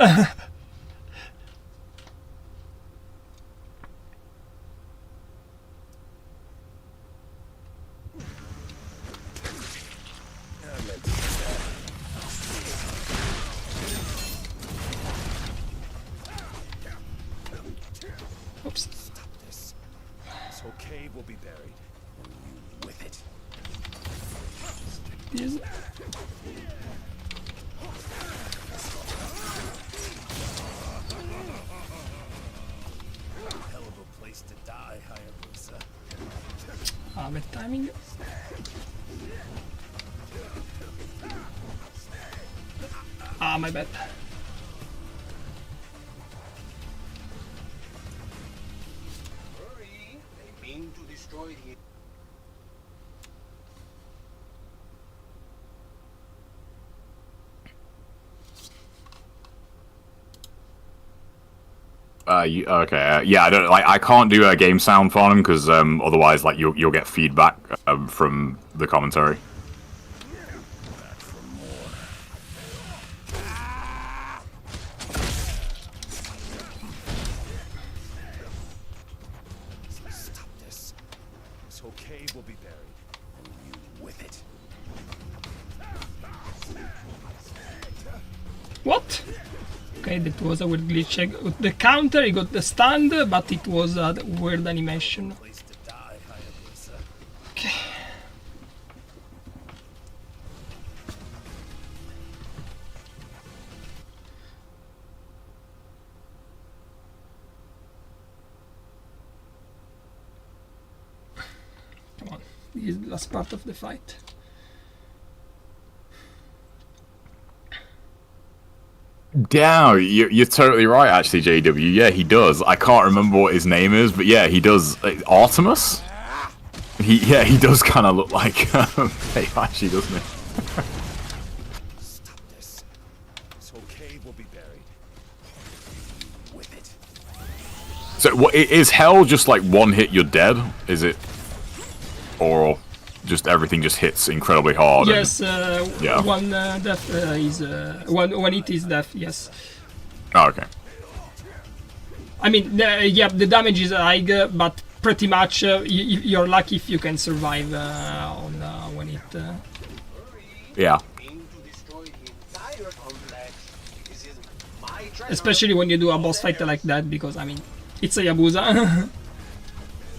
Oops. This whole cave will be buried, and you with it. Yes. Hell of a place to die, Hayabusa. Bad timing. My bad. Okay. Yeah, I don't like. I can't do a game sound for them because otherwise, like, you'll get feedback from the commentary. Stop this. This whole cave will be buried. And you with it. What? Okay, that was a weird glitch. I got the counter, I got the stand, but it was a weird animation. Place to die, Hayabusa. Okay. Come on, this is the last part of the fight. Yeah, you're totally right, actually, JW. Yeah, he does. I can't remember what his name is, but yeah, he does. Artemis? He does kind of look like hey, actually, doesn't he? Stop this. This whole cave will be buried. You with it. So, what is hell just like one hit you're dead? Is it, or just everything just hits incredibly hard? Yes, yeah. one death is one hit is death. Yes. Oh, okay. I mean, yeah, the damage is high, but pretty much you're lucky if you can survive on one hit. Yeah. Especially when you do a boss fight like that, because I mean, it's a Yabuza.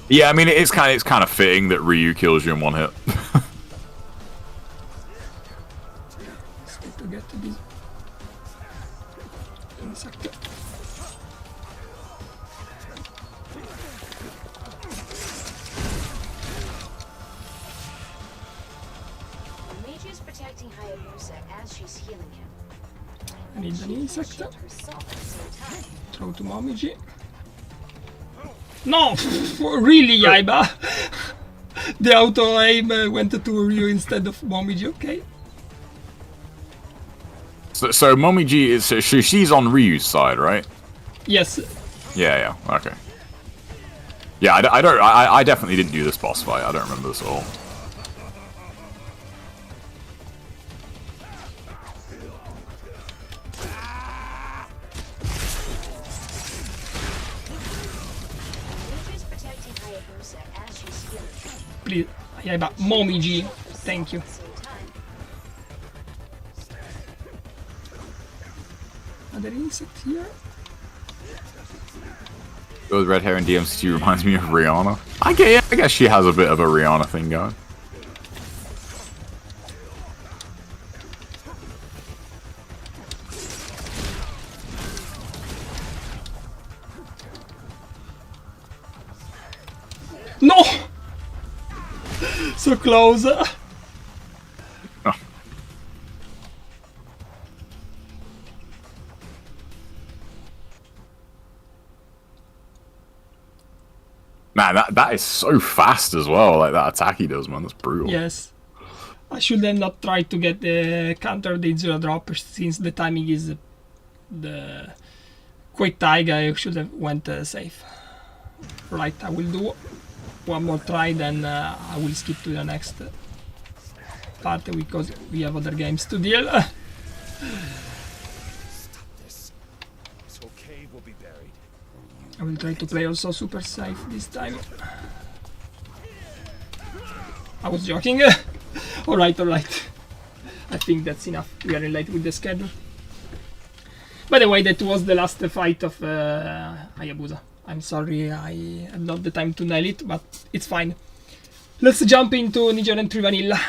Yeah, I mean, it's kind of fitting that Ryu kills you in one hit. Let's try to get to this insect. Meiji is protecting Hayabusa as she's healing him. I need an insect. Shield herself at the same time. Throw to Momiji. No! Really, Yaiba? The auto aim went to Ryu instead of Momiji, okay. So Momiji is she's on Ryu's side, right? Yes. Yeah, okay. Yeah, I definitely didn't do this boss fight. I don't remember this at all. Meiji is protecting Hayabusa as she's healing him. Please, Yaiba, Momiji. Thank you. At the same time. Other insect here? With red hair and DMC reminds me of Rihanna. I guess she has a bit of a Rihanna thing going. No! So close. Oh. Man, that is so fast as well. Like that attack he does, man. That's brutal. Yes. I should then not try to get the counter the zero drop since the timing is the quite tight. I should have went safe. Right, I will do one more try, then I will skip to the next part because we have other games to deal. Stop this. This whole cave will be buried. I will try to play also super safe this time. I was joking. Alright. I think that's enough. We are in late with the schedule. By the way, that was the last fight of Hayabusa. I'm sorry I had not the time to nail it, but it's fine. Let's jump into Jaytb123 Vanilla.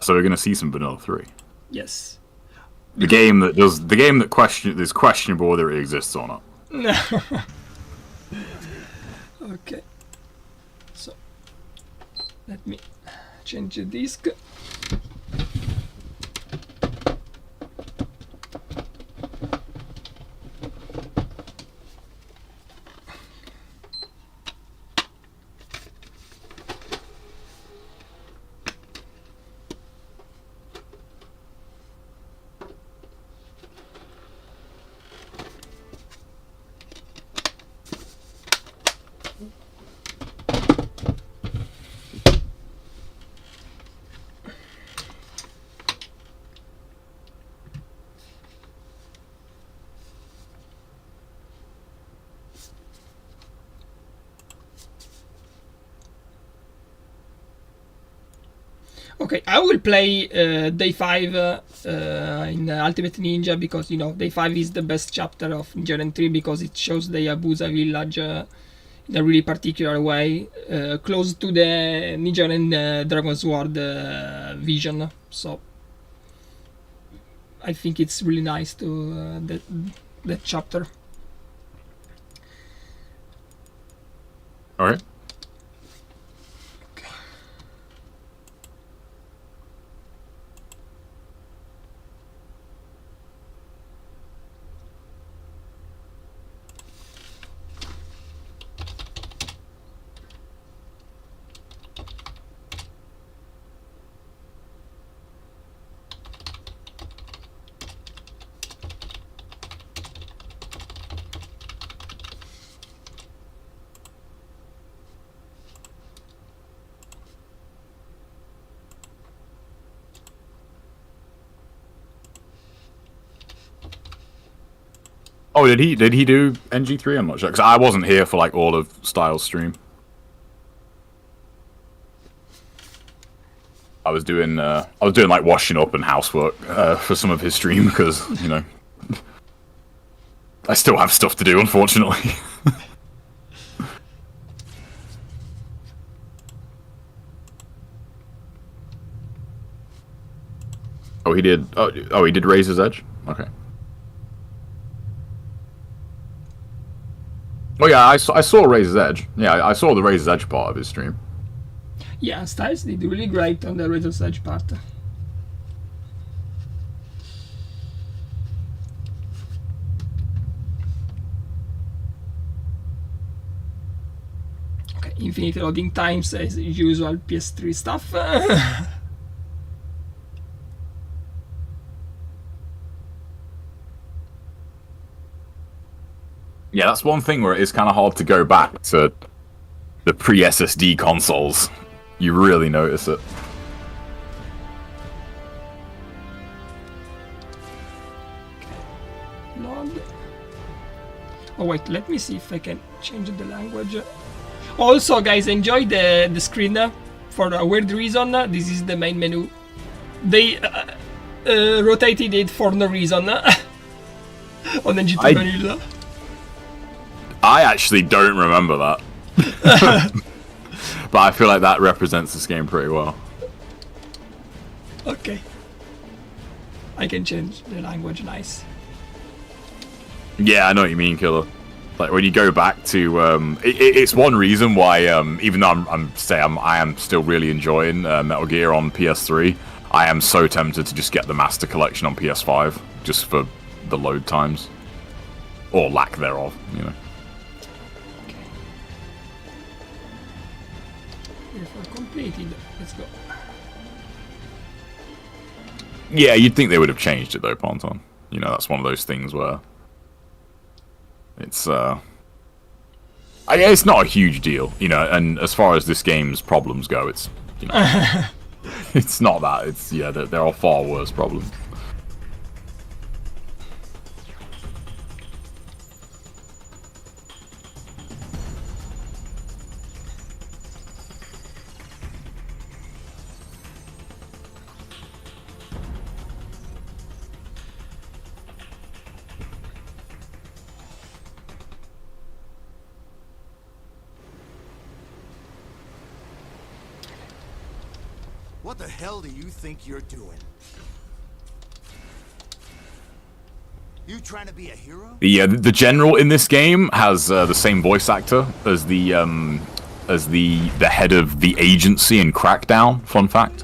So we're gonna see some Vanilla 3. Yes. The game that is questionable whether it exists or not. Okay. So let me change the disc. Okay, I will play Day 5 in Ultimate Ninja because, you know, Day 5 is the best chapter of Gaiden 3 because it shows the Yabusa village in a really particular way, close to the Nigerian Dragon Sword vision. So I think it's really nice to that chapter. Alright. Oh, did he do NG3? I'm not sure, because I wasn't here for like all of Styles' stream. I was doing like washing up and housework for some of his stream because, you know, I still have stuff to do, unfortunately. Oh, he did. Oh, he did Razor's Edge. Okay. Oh yeah, I saw Razor's Edge. Yeah, I saw the Razor's Edge part of his stream. Yeah, Styles did really great on the Razor's Edge part. Okay, infinite loading times as usual PS3 stuff. Yeah, that's one thing where it is kind of hard to go back to the pre-SSD consoles. You really notice it. Load. Oh wait, let me see if I can change the language. Also, guys, enjoy the screen. For a weird reason, this is the main menu. They rotated it for no reason on the GT Vanilla. I actually don't remember that. But I feel like that represents this game pretty well. Okay. I can change the language, nice. Yeah, I know what you mean, Killer. Like when you go back to, it's one reason why, even though I am still really enjoying Metal Gear on PS3, I am so tempted to just get the Master Collection on PS5 just for the load times, or lack thereof, you know. Completed. Let's go. Yeah, you'd think they would have changed it though, Ponton. You know, that's one of those things where it's it's not a huge deal, you know. And as far as this game's problems go, it's, you know, it's not that. It's, yeah, there are far worse problems. What the hell do you think you're doing? You trying to be a hero? The general in this game has the same voice actor as the head of the agency in Crackdown. Fun fact.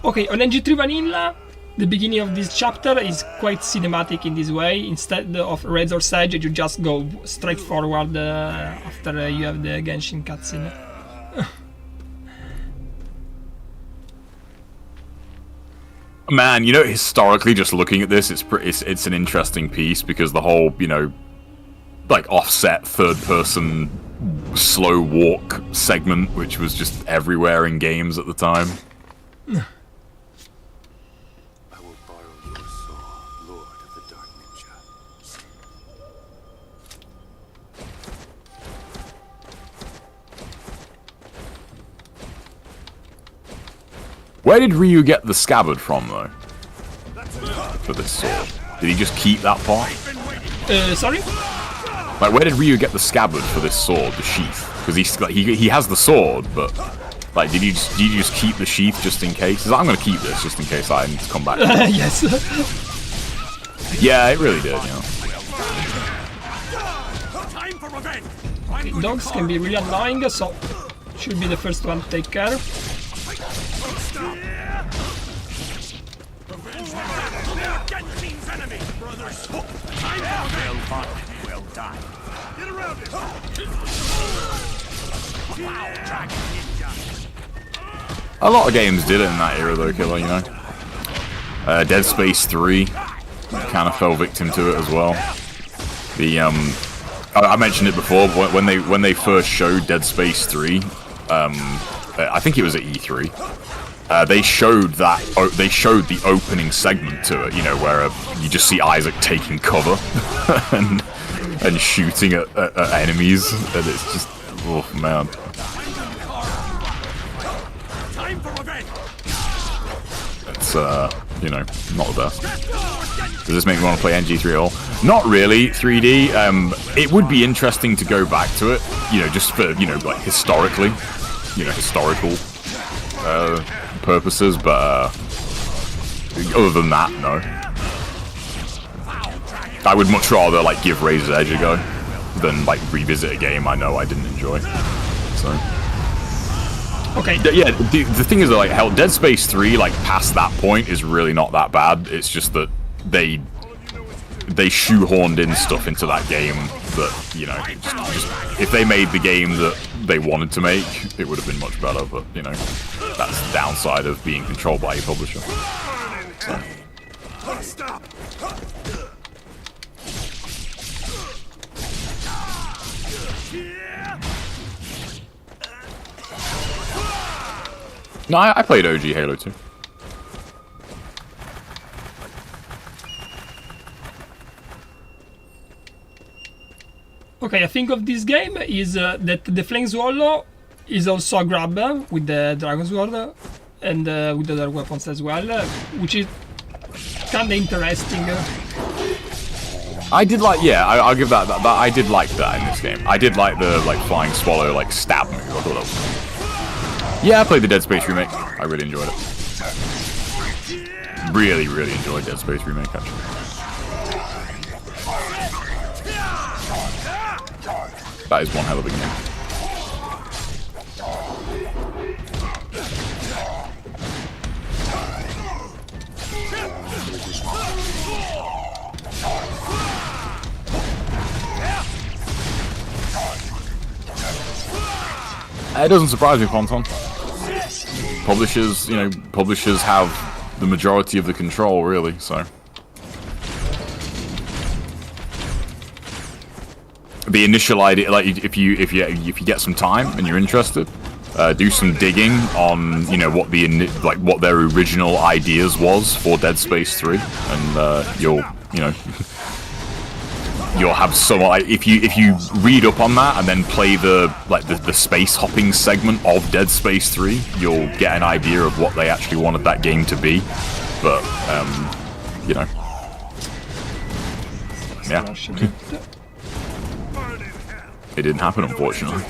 Okay, on NG3 Vanilla, the beginning of this chapter is quite cinematic in this way. Instead of Razor's Edge, you just go straight forward after you have the Genshin cutscene. Man, you know, historically, just looking at this, it's an interesting piece because the whole, you know, like offset third-person slow walk segment, which was just everywhere in games at the time. Where did Ryu get the scabbard from, though? For this sword? Did he just keep that part? Sorry? Like, where did Ryu get the scabbard for this sword, the sheath? Because he has the sword, but like, did you just keep the sheath just in case? He's like, I'm gonna keep this just in case I need to come back. Yes. Yeah, it really did. You know. Dogs can be really annoying, so should be the first one to take care. Well done. Get around it. A lot of games did it in that era, though, Killer. You know, Dead Space 3 kind of fell victim to it as well. The I mentioned it before, but when they first showed Dead Space 3, I think it was at E3. They showed the opening segment to it, you know, where you just see Isaac taking cover and shooting at enemies, and it's just, oh man. It's you know, not the best. Does this make me want to play NG3 at all? Not really. 3D. It would be interesting to go back to it, you know, just for, you know, like historical purposes, but other than that, no. I would much rather like give Razor's Edge a go than like revisit a game I know I didn't enjoy. So Okay. yeah, the thing is that, like, hell, Dead Space 3, like, past that point is really not that bad. It's just that they shoehorned in stuff into that game that, you know, just if they made the game that they wanted to make, it would have been much better, but, you know, that's the downside of being controlled by a publisher. So. Stop. No, I played OG Halo 2. Okay, I think of this game is that the Flame Swallow is also a grab with the Dragon Sword and with other weapons as well, which is kinda interesting. I did like, yeah, I'll give that, I did like that in this game. I did like the, like, Flying Swallow, like, stab move. I thought that was cool. Yeah, I played the Dead Space remake. I really enjoyed it. Really, really enjoyed Dead Space remake, actually. That is one hell of a game. It doesn't surprise me, Ponton. Publishers, you know, publishers have the majority of the control, really, so. The initial idea, like, if you get some time and you're interested, do some digging on, you know, what what their original ideas was for Dead Space 3, and you'll, you know, you'll have some, like, if you read up on that and then play the space hopping segment of Dead Space 3, you'll get an idea of what they actually wanted that game to be. But you know, yeah, it didn't happen, unfortunately.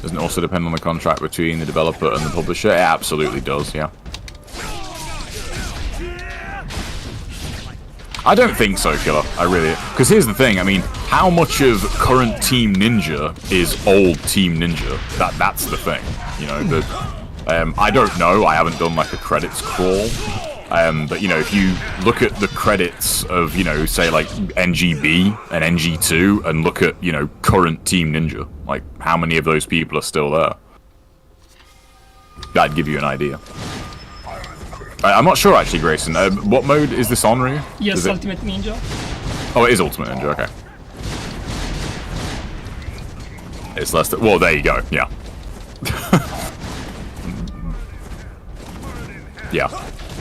Doesn't it also depend on the contract between the developer and the publisher? It absolutely does, yeah. I don't think so, Killer. I really... Because here's the thing, I mean, how much of current Team Ninja is old Team Ninja? That's the thing, you know, that... I don't know, I haven't done, like, a credits crawl. But, you know, if you look at the credits of, you know, say, like, NGB and NG2, and look at, you know, current Team Ninja, like, how many of those people are still there? That'd give you an idea. I'm not sure, actually, Grayson. What mode is this on, Ryu? Yes, Ultimate Ninja. Oh, it is Ultimate Ninja, okay. It's less than... Well, there you go, yeah. Yeah.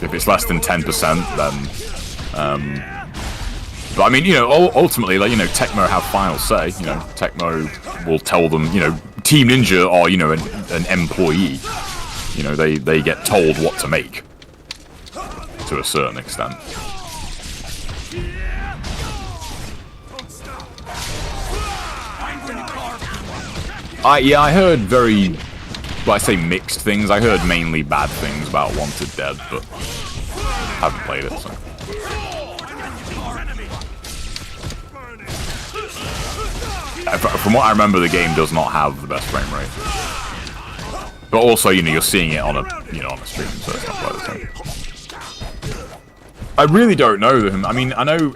If it's less than 10%, then But I mean, you know, ultimately, like, you know, Tecmo have final say. You know, Tecmo will tell them, you know, Team Ninja are, you know, an employee. You know, they get told what to make to a certain extent. Yeah, I heard very, well, I say mixed things. I heard mainly bad things about Wanted Dead, but I haven't played it, so. From what I remember, the game does not have the best frame rate. But also, you know, you're seeing it on a, you know, on a stream, so it's not quite the same. I really don't know them. I mean, I know,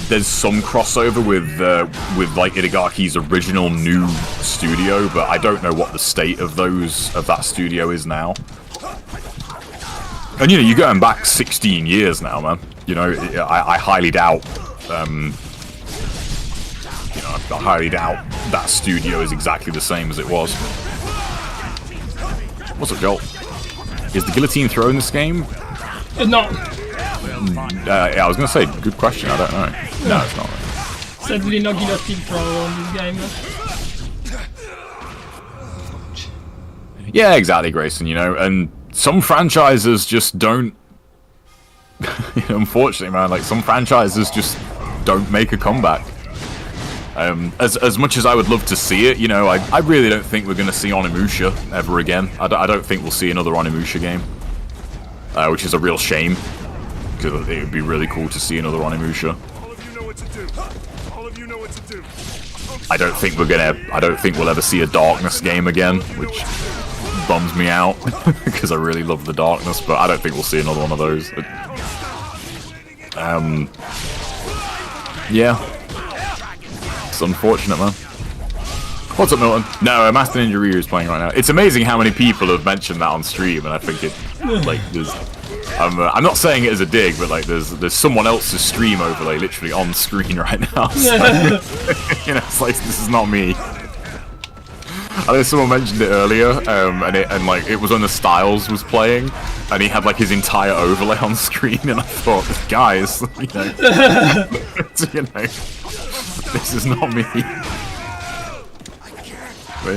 there's some crossover with like Itagaki's original new studio, but I don't know what the state of that studio is now. And you know, you're going back 16 years now, man. You know, I highly doubt, you know, I highly doubt that studio is exactly the same as it was. What's up, Joel? Is the guillotine throw in this game? No. Yeah, I was gonna say, good question, I don't know. No, it's not. Sadly, no guillotine throw on this game. Yeah, exactly, Grayson, you know, and some franchises just don't... Unfortunately, man, like, some franchises just don't make a comeback. As much as I would love to see it, you know, I really don't think we're gonna see Onimusha ever again. I don't think we'll see another Onimusha game. Which is a real shame, because it would be really cool to see another Onimusha. I don't think we'll ever see a Darkness game again, which bums me out, because I really love the Darkness, but I don't think we'll see another one of those. Yeah. It's unfortunate, man. What's up, Milton? No, Master Ninja Ryu is playing right now. It's amazing how many people have mentioned that on stream, and I think it, like, there's... I'm not saying it as a dig, but, like, there's someone else's stream overlay literally on screen right now, so, you know, it's like, this is not me. I think someone mentioned it earlier, and like, it was when the Styles was playing, and he had, like, his entire overlay on screen, and I thought, guys, you know, you know, this is not me. But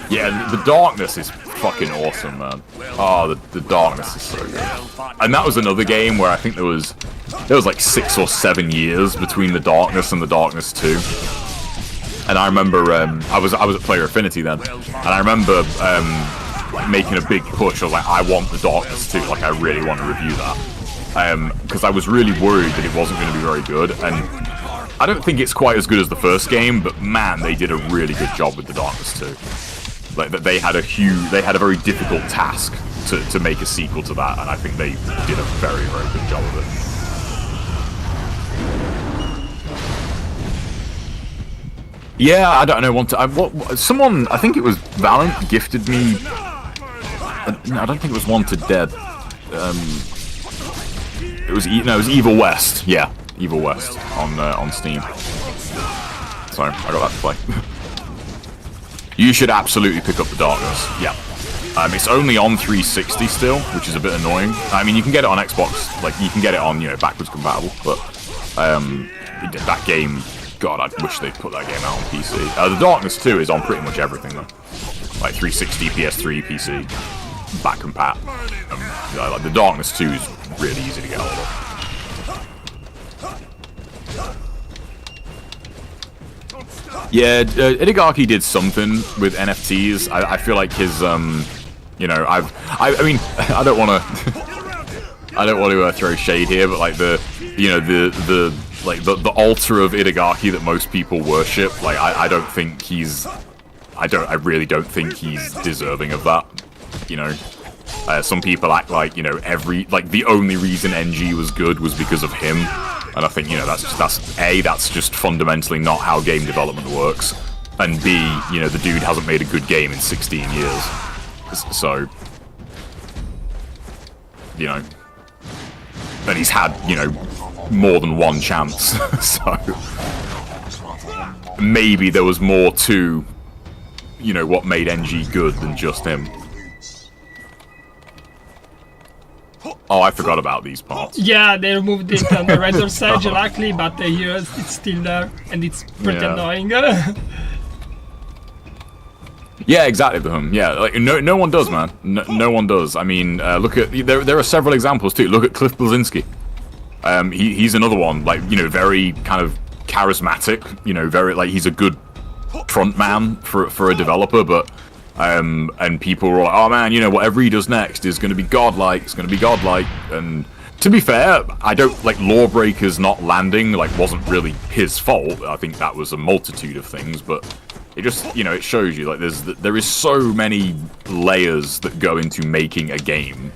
yeah, the Darkness is fucking awesome, man. Oh, the Darkness is so good. And that was another game where I think there was like 6 or 7 years between the Darkness and the Darkness 2. And I remember, I was at Player Affinity then, and I remember like making a big push. I was like, I want the Darkness 2, like I really want to review that. Because I was really worried that it wasn't going to be very good, and I don't think it's quite as good as the first game, but man, they did a really good job with the Darkness 2. Like, they had a very difficult task to make a sequel to that, and I think they did a very, very good job of it. Yeah, I don't know. Someone, I think it was Valent, gifted me. No, I don't think it was Wanted Dead. It was Evil West. Yeah, Evil West on Steam. So I got that to play. You should absolutely pick up the Darkness. Yeah. It's only on 360 still, which is a bit annoying. I mean, you can get it on Xbox, like you can get it on, you know, backwards compatible, but that game, God, I wish they'd put that game out on PC. The Darkness 2 is on pretty much everything though, like 360, PS3, PC, back compat. Like the Darkness 2 is really easy to get hold of. Yeah, Itagaki did something with NFTs. I feel like his, you know, I mean, I don't want to throw shade here, but like the altar of Itagaki that most people worship, like I really don't think he's deserving of that. You know, some people act like, you know, the only reason ENG was good was because of him. And I think, you know, that's just fundamentally not how game development works. And B, you know, the dude hasn't made a good game in 16 years. So, you know, and he's had, you know, more than one chance. So, maybe there was more to, you know, what made ENG good than just him. Oh, I forgot about these parts. Yeah, they removed it on the render side, luckily, but here it's still there, and it's pretty annoying. Yeah, exactly. Yeah, like no one does, man. No one does. I mean, look at there are several examples too. Look at Cliff Bleszinski. He's another one. Like, you know, very kind of charismatic. You know, very like he's a good front man for a developer, but. And people were like, oh man, you know, whatever he does next is going to be godlike, it's going to be godlike, and to be fair, I don't, like, Lawbreakers not landing, like, wasn't really his fault. I think that was a multitude of things, but it just, you know, it shows you, like, there is so many layers that go into making a game.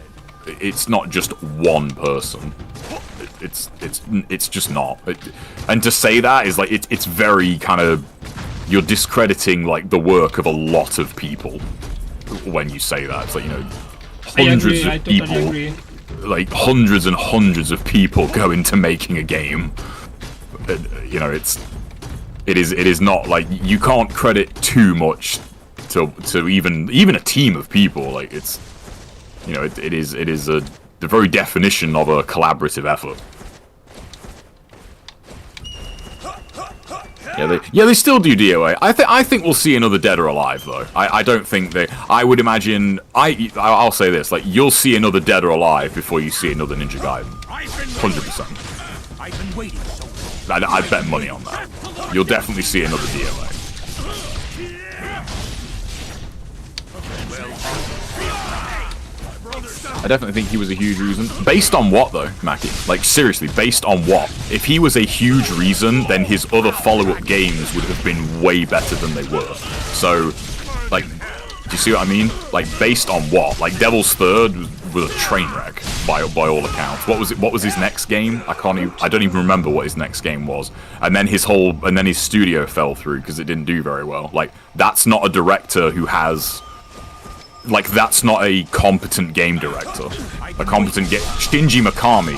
It's not just one person. It's just not. And to say that is, like, it's very kind of... You're discrediting, like, the work of a lot of people when you say that. It's like, you know, hundreds of people, like, hundreds and hundreds of people go into making a game. You know, it is not, like, you can't credit too much to even a team of people. Like, it's, you know, it is the very definition of a collaborative effort. Yeah, they still do DOA. I think we'll see another Dead or Alive though. I don't think they. I would imagine. I'll say this: like, you'll see another Dead or Alive before you see another Ninja Gaiden. 100%. I've been waiting. I'd bet money on that. You'll definitely see another DOA. I definitely think he was a huge reason. Based on what, though, Mackie? Like, seriously, based on what? If he was a huge reason, then his other follow-up games would have been way better than they were. So, like, do you see what I mean? Like, based on what? Like, Devil's Third was a train wreck, by all accounts. What was his next game? I don't even remember what his next game was. And then his studio fell through because it didn't do very well. Like, that's not a director who has... Like, that's not a competent game director. A competent Shinji Mikami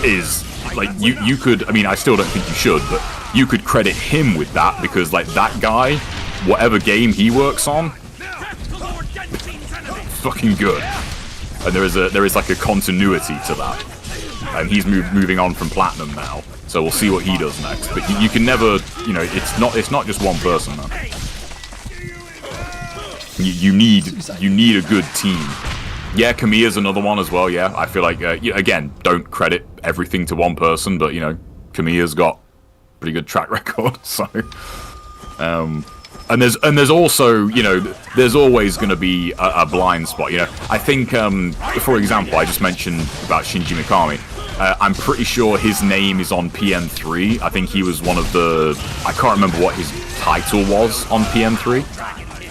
is, like, you could, I mean, I still don't think you should, but you could credit him with that, because, like, that guy, whatever game he works on, fucking good. And there is like a continuity to that. And he's moving on from Platinum now, so we'll see what he does next. But you can never, you know, it's not just one person, man. You need a good team. Yeah, Kamiya's another one as well. Yeah, I feel like again, don't credit everything to one person, but you know, Kamiya's got a pretty good track record. So, and there's also, you know, there's always going to be a blind spot. You know, I think for example, I just mentioned about Shinji Mikami. I'm pretty sure his name is on PN3. I think he was one of the... I can't remember what his title was on PN3.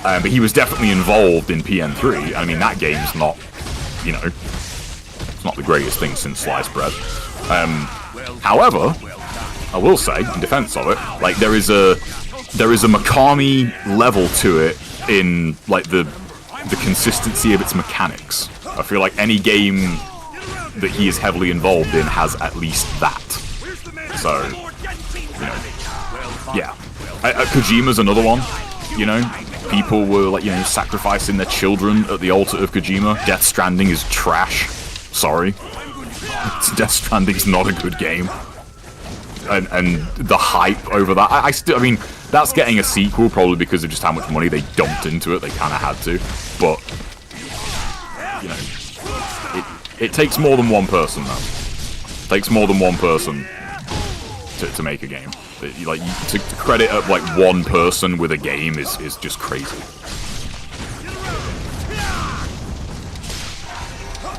But he was definitely involved in PN3. I mean, that game's not, you know, it's not the greatest thing since sliced bread. However, I will say, in defense of it, like, there is a Mikami level to it in, like, the consistency of its mechanics. I feel like any game that he is heavily involved in has at least that. So, you know, yeah. Kojima's another one, you know. People were, like, you know, sacrificing their children at the altar of Kojima. Death Stranding is trash. Sorry. Death Stranding's not a good game. And the hype over that, I mean, that's getting a sequel probably because of just how much money they dumped into it. They kind of had to. But, you know, it takes more than one person, man. It takes more than one person to make a game. Like, to credit up, like, one person with a game is just crazy.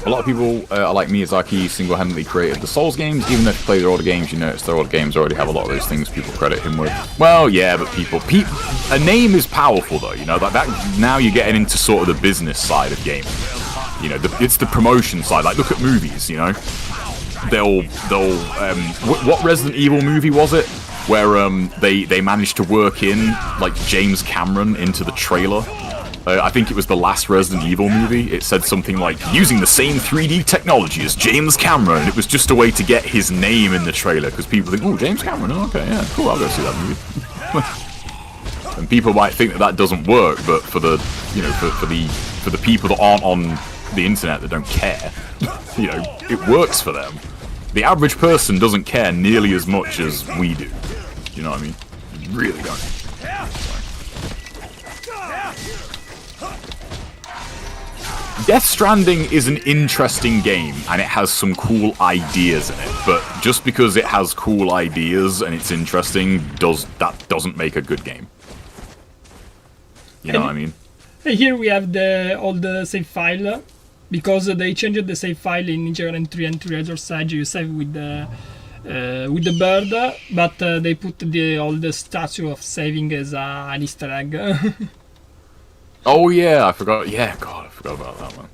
A lot of people are like Miyazaki single-handedly created the Souls games. Even if you play their older games, you notice their older games already have a lot of those things people credit him with. Well, yeah, but a name is powerful, though, you know, that now you're getting into sort of the business side of gaming. You know, it's the promotion side. Like, look at movies, you know. What Resident Evil movie was it? Where they managed to work in, like, James Cameron into the trailer. I think it was the last Resident Evil movie. It said something like, using the same 3D technology as James Cameron. It was just a way to get his name in the trailer, because people think, oh, James Cameron, oh, okay, yeah, cool, I'll go see that movie. And people might think that doesn't work, but for the, you know, for the people that aren't on the internet that don't care. You know, it works for them. The average person doesn't care nearly as much as we do. You know what I mean? You really don't. Death Stranding is an interesting game, and it has some cool ideas in it, but just because it has cool ideas and it's interesting, that doesn't make a good game. You know what I mean? And here we have all the save file, because they changed the save file in Ninja Gaiden 3 and 3 Razor's Edge. You save with the bird, but they put all the statue of saving as an Easter egg. Oh yeah, I forgot. Yeah, God, I forgot about that one.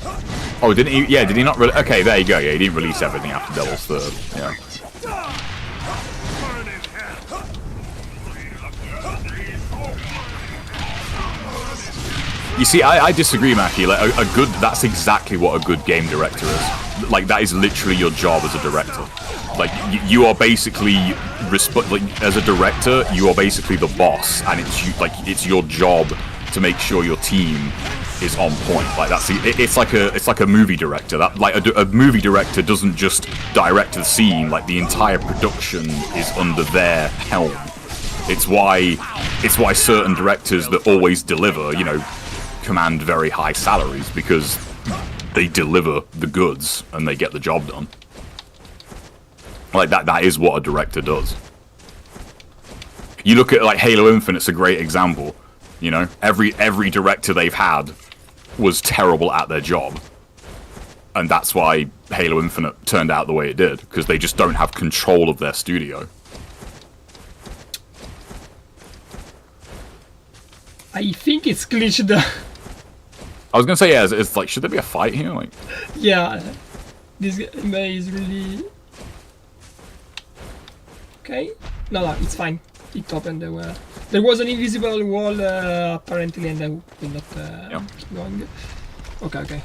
Yeah. Oh, didn't he? Yeah, did he not? Okay, there you go. Yeah, he didn't release everything after Devil's Third. Yeah. You see, I disagree, Mackie. Like that's exactly what a good game director is. Like that is literally your job as a director. Like you are basically as a director, you are basically the boss, and it's your job to make sure your team is on point. Like it's like a movie director. That like a movie director doesn't just direct the scene. Like the entire production is under their helm. It's why certain directors that always deliver, you know, command very high salaries, because they deliver the goods and they get the job done. Like that is what a director does. You look at like Halo Infinite's a great example. You know, every director they've had was terrible at their job. And that's why Halo Infinite turned out the way it did, because they just don't have control of their studio. I think it's glitched. I was gonna say, yeah, it's like, should there be a fight here? Like, yeah, this game is really... Okay, no, it's fine. It opened. There was an invisible wall apparently, and I will not keep going. Okay.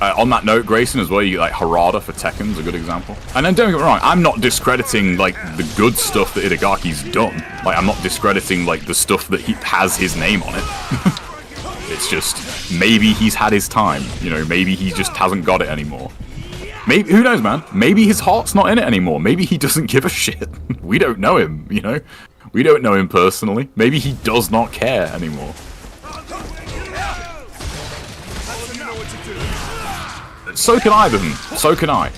On that note, Grayson, as well, you get like Harada for Tekken's a good example. And then don't get me wrong, I'm not discrediting like the good stuff that Itagaki's done. Like I'm not discrediting like the stuff that he has his name on it. It's just maybe he's had his time. You know, maybe he just hasn't got it anymore. Maybe, who knows, man? Maybe his heart's not in it anymore. Maybe he doesn't give a shit. We don't know him, you know? We don't know him personally. Maybe he does not care anymore. So can I, then. So can I.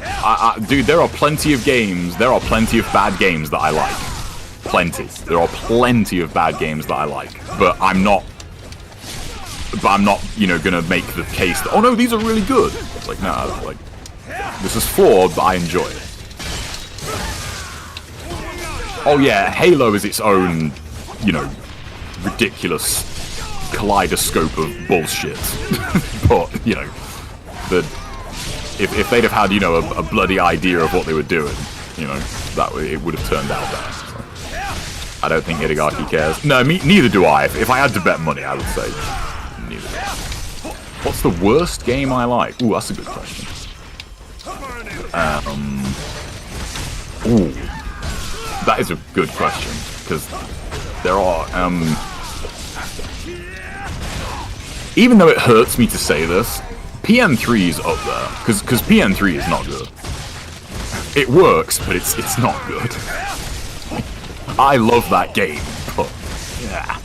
Dude, there are plenty of games, there are plenty of bad games that I like. Plenty. There are plenty of bad games that I like. But I'm not, you know, gonna make the case that, oh no, these are really good. It's like, nah, like, this is flawed, but I enjoy it. Oh yeah, Halo is its own, you know, ridiculous kaleidoscope of bullshit. But, you know, if they'd have had, you know, a bloody idea of what they were doing, you know, it would have turned out better. So. I don't think Itagaki cares. No, neither do I. If I had to bet money, I would say neither do I. What's the worst game I like? Ooh, that's a good question. Ooh, that is a good question, because there are, even though it hurts me to say this, PN3 is up there, because PN3 is not good. It works, but it's not good. I love that game, but yeah,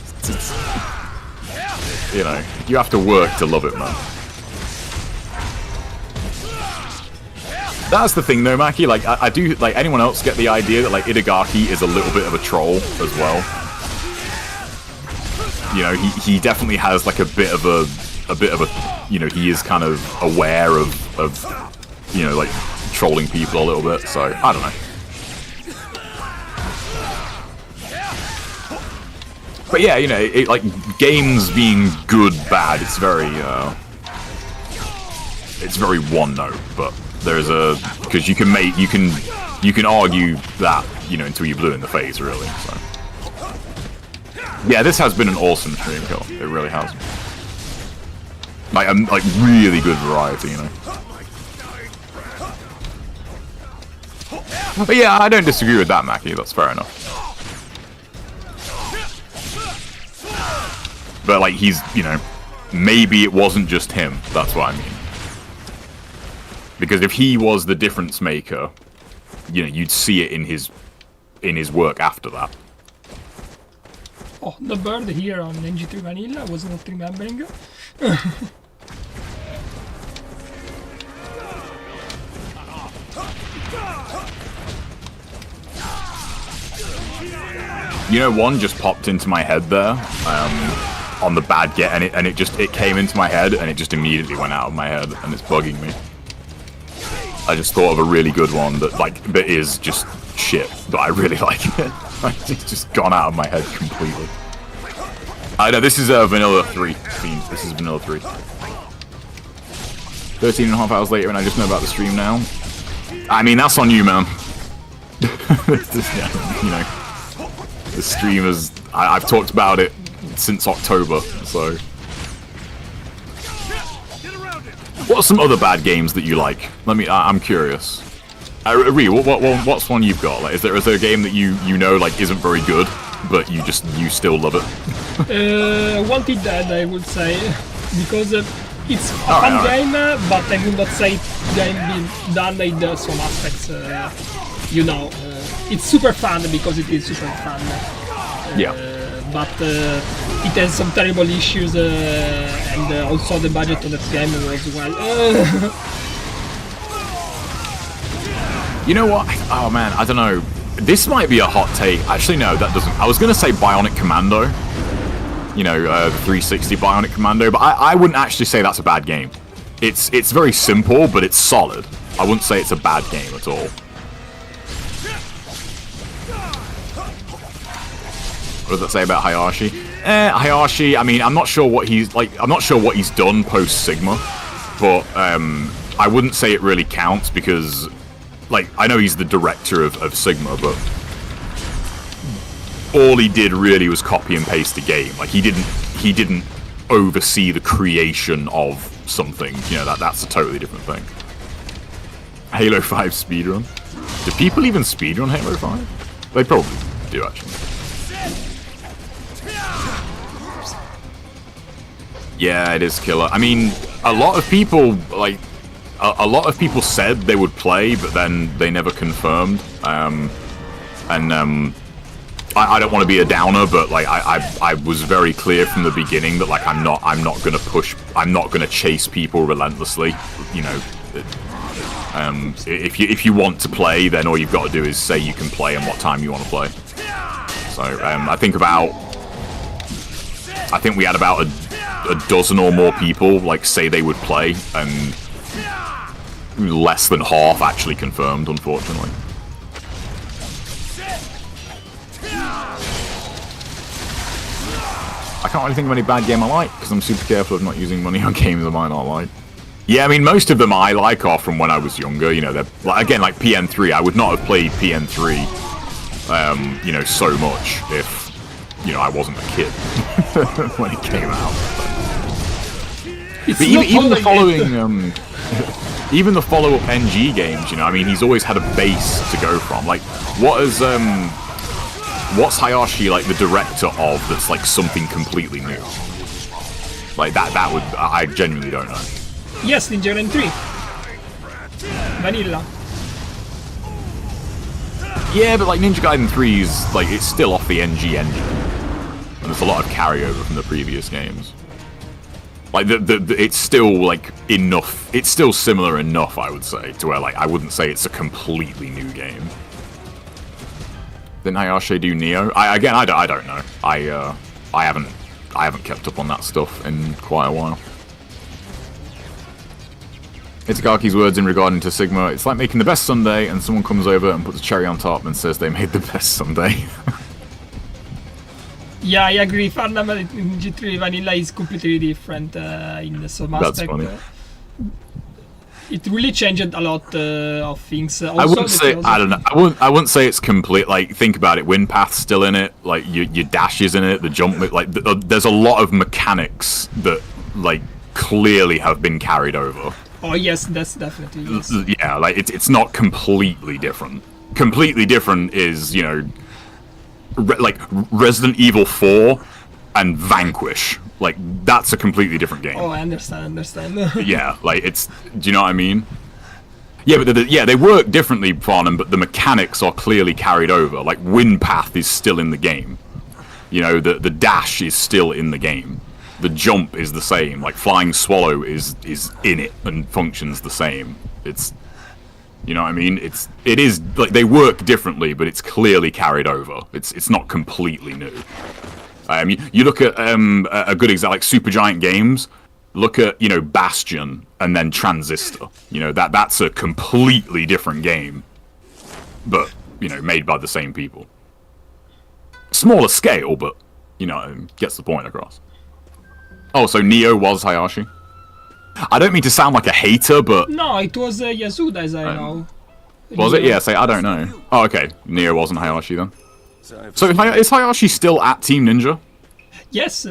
you know, you have to work to love it, man. That's the thing though, Maki, like, I do, like, anyone else get the idea that, like, Itagaki is a little bit of a troll as well? You know, he definitely has, like, a bit of a, you know, he is kind of aware of, you know, like, trolling people a little bit, so, I don't know. But yeah, you know, like, games being good, bad, it's very one note, but there's because you can argue that, you know, until you're blue in the face, really. So yeah, this has been an awesome stream kill. It really has. Like really good variety, you know. But yeah, I don't disagree with that, Mackie. That's fair enough. But like, he's, you know, maybe it wasn't just him. That's what I mean. Because if he was the difference maker, you know, you'd see it in his work after that. Oh, the bird here on NG3 Vanilla, I was not remembering. You know, one just popped into my head there, on the bad get, and it came into my head, and it just immediately went out of my head, and it's bugging me. I just thought of a really good one that is just shit, but I really like it. It's just gone out of my head completely. I know, this is Vanilla 3 theme. This is Vanilla 3. 13 and a half hours later, and I just know about the stream now. I mean, that's on you, man. You know, the stream is... I've talked about it since October, so... What are some other bad games that you like? I'm curious. Ree, what's one you've got? Like, is there a game that you know like isn't very good, but you still love it? Wanted Dead, I would say, because it's a fun game, but I would not say game been done in some aspects. You know, it's super fun because it is super fun. But it has some terrible issues, and also the budget of that game was well. You know what? Oh man, I don't know. This might be a hot take. Actually, no, that doesn't. I was gonna say Bionic Commando. You know, 360 Bionic Commando, but I wouldn't actually say that's a bad game. It's very simple, but it's solid. I wouldn't say it's a bad game at all. What does that say about Hayashi? Hayashi, I mean, I'm not sure what he's like. I'm not sure what he's done post Sigma, but I wouldn't say it really counts because, like, I know he's the director of Sigma, but all he did really was copy and paste the game. Like, he didn't oversee the creation of something. You know, that's a totally different thing. Halo 5 speedrun. Do people even speedrun Halo 5? They probably do, actually. Yeah, it is killer. I mean, a lot of people, like, a lot of people said they would play, but then they never confirmed. I don't want to be a downer, but like I was very clear from the beginning that like I'm not gonna chase people relentlessly. You know, if you want to play, then all you've got to do is say you can play and what time you want to play. So I think we had about a dozen or more people like say they would play, and less than half actually confirmed, unfortunately. I can't really think of any bad game I like, because I'm super careful of not using money on games I might not like. Yeah, I mean, most of them I like are from when I was younger, you know, they're, like, again, like PN3, I would not have played PN3, you know, so much if, you know, I wasn't a kid when it came out. But even the following, even the follow-up NG games, you know, I mean, he's always had a base to go from. Like, what's Hayashi, like, the director of that's, like, something completely new? Like, that would... I genuinely don't know. Yes, Ninja Gaiden 3. Vanilla. Yeah, but, like, Ninja Gaiden 3 is, like, it's still off the NG engine. And there's a lot of carryover from the previous games. Like, it's still, like, enough... It's still similar enough, I would say, to where, like, I wouldn't say it's a completely new game. Didn't Hayashi do Neo? I don't know. I haven't kept up on that stuff in quite a while. Itagaki's words in regarding to Sigma, it's like making the best sundae and someone comes over and puts a cherry on top and says they made the best sundae. Yeah, I agree. Fundamental in G3 Vanilla is completely different in some aspect. That's funny. It really changed a lot of things. Also, I wouldn't say, I don't know, I wouldn't say it's complete, like, think about it, wind path's still in it, like, your dash is in it, the jump, like, there's a lot of mechanics that, like, clearly have been carried over. Oh yes, that's definitely, yes. Yeah, like, it's not completely different. Completely different is, you know, like, Resident Evil 4 and Vanquish. Like, that's a completely different game. Oh, I understand. Yeah, like, it's... Do you know what I mean? Yeah, but they work differently, Farnham, but the mechanics are clearly carried over. Like, Wind Path is still in the game. You know, the dash is still in the game. The jump is the same. Like, Flying Swallow is in it and functions the same. It's... You know what I mean? It is like they work differently, but it's clearly carried over. It's not completely new. You look at a good example like Supergiant Games. Look at Bastion and then Transistor. That's a completely different game, but made by the same people. Smaller scale, but gets the point across. Oh, so Neo was Hayashi. I don't mean to sound like a hater, but... No, it was Yasuda, as I know. Was it? Yeah, I don't know. Oh, okay. Neo wasn't Hayashi, then. So is Hayashi still at Team Ninja? Yes.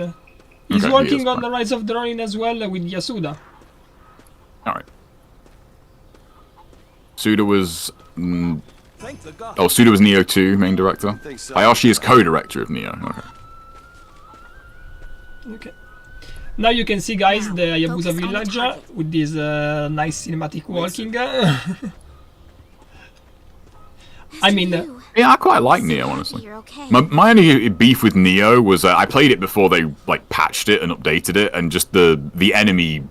He's working on the Rise of the Ronin as well with Yasuda. Alright. Suda was... Suda was Neo 2, main director. Hayashi is co-director of Neo. Okay. Now you can see, guys, the Hayabusa village with this nice cinematic walking. I mean... yeah, I quite like Neo, honestly. My only beef with Neo was I played it before they patched it and updated it, and just the enemy,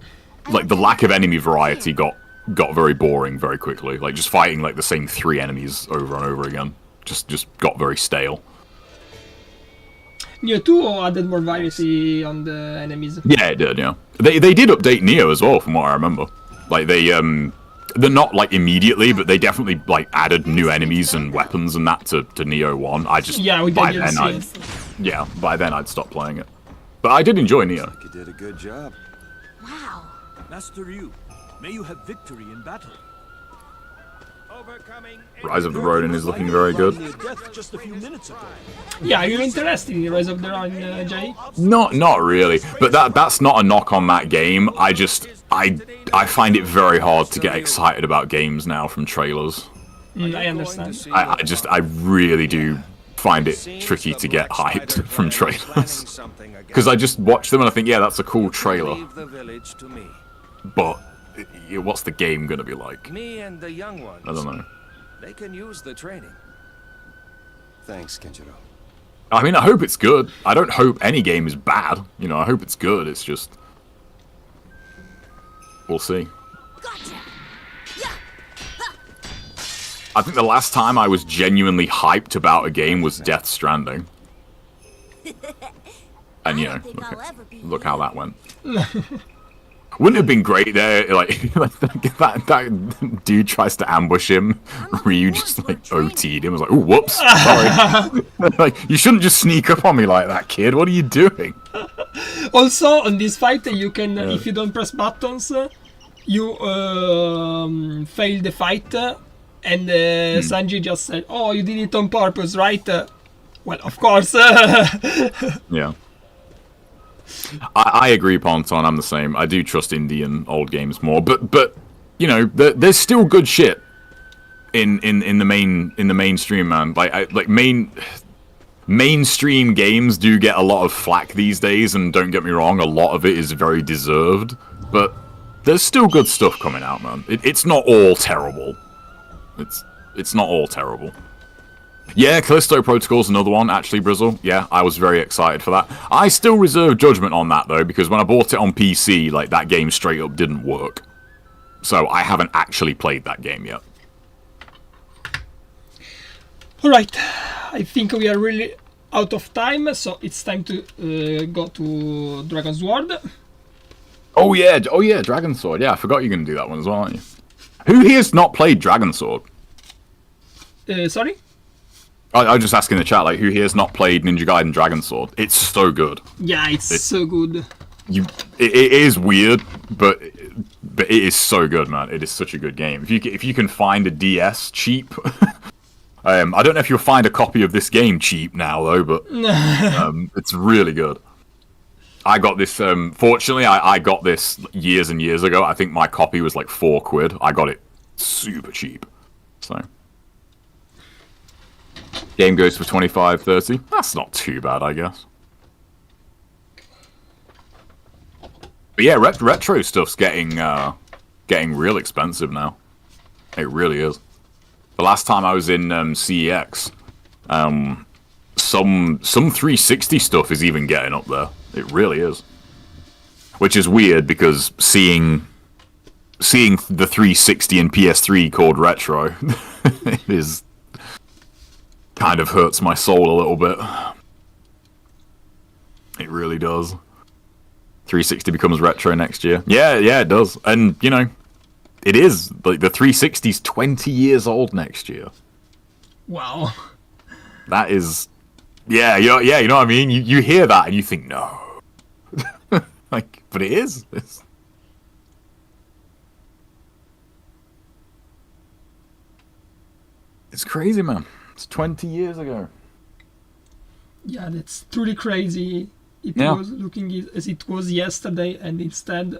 the lack of enemy variety got very boring very quickly. Like, just fighting the same 3 enemies over and over again just got very stale. Neo 2 added more variety on the enemies. Yeah, it did, yeah. They did update Neo as well, from what I remember. Like, they're not, immediately, but they definitely, added new enemies and weapons and that to Neo 1. Yeah, we did by then I'd stopped playing it. But I did enjoy Neo. You did a good job. Wow. Master Ryu, may you have victory in battle. Rise of the Ronin is looking very good. Just a few minutes ago. Yeah, are you interested in Rise of the Ronin, Jay? Not really. But that's not a knock on that game. I find it very hard to get excited about games now from trailers. I understand. I really do find it tricky to get hyped from trailers. Because I just watch them and I think, yeah, that's a cool trailer. But what's the game gonna be like? Me and the young ones. I don't know. They can use the training. Thanks, Kenjiro. I mean, I hope it's good. I don't hope any game is bad. I hope it's good. It's just... we'll see. I think the last time I was genuinely hyped about a game was Death Stranding. And, look how that went. Wouldn't it have been great there, that dude tries to ambush him, Ryu just, OT'd him, was like, ooh, whoops, sorry. You shouldn't just sneak up on me like that, kid, what are you doing? Also, on this fight, you can, if you don't press buttons, you fail the fight, and Sanji just said, oh, you did it on purpose, right? Well, of course. Yeah. I agree, Ponton. I'm the same. I do trust indie and old games more, but there's still good shit in the mainstream, man. Mainstream games do get a lot of flack these days, and don't get me wrong, a lot of it is very deserved. But there's still good stuff coming out, man. It's not all terrible. It's not all terrible. Yeah, Callisto Protocol's another one, actually, Brizzle. Yeah, I was very excited for that. I still reserve judgment on that, though, because when I bought it on PC, that game straight up didn't work. So I haven't actually played that game yet. Alright, I think we are really out of time, so it's time to go to Dragon's Sword. Oh yeah, Dragon's Sword. Yeah, I forgot you're going to do that one as well, aren't you? Who here's not played Dragon's Sword? Sorry? I was just asking in the chat, who here has not played Ninja Gaiden Dragon Sword? It's so good. Yeah, it's so good. It is weird, but it is so good, man. It is such a good game. If you can find a DS cheap, I don't know if you'll find a copy of this game cheap now though, but it's really good. I got this. Fortunately, I got this years and years ago. I think my copy was like £4. I got it super cheap. So. Game goes for 25, 30. That's not too bad, I guess. But yeah, retro stuff's getting real expensive now. It really is. The last time I was in CEX, some 360 stuff is even getting up there. It really is. Which is weird because seeing the 360 and PS3 called retro is kind of hurts my soul a little bit. It really does. 360 becomes retro next year. Yeah, it does. And, you know, it is. Like, the 360's 20 years old next year. Wow. That is... Yeah, you know what I mean? You hear that and you think, no. Like, but it is. It's crazy, man. It's 20 years ago. Yeah, that's truly crazy. It was looking as it was yesterday, and instead...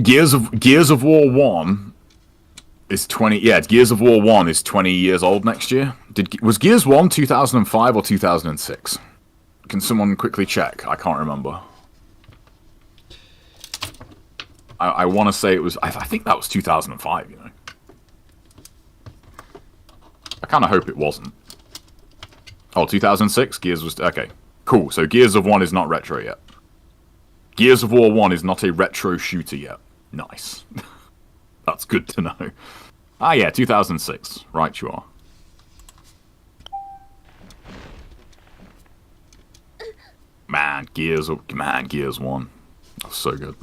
Gears of War 1 is 20... Yeah, Gears of War 1 is 20 years old next year. Was Gears 1 2005 or 2006? Can someone quickly check? I can't remember. I want to say it was... I think that was 2005, you know. I kind of hope it wasn't. Oh, 2006? Gears was... Okay, cool. So Gears of 1 is not retro yet. Gears of War 1 is not a retro shooter yet. Nice. That's good to know. Ah, yeah, 2006. Right you are. Man, Gears 1. That's so good.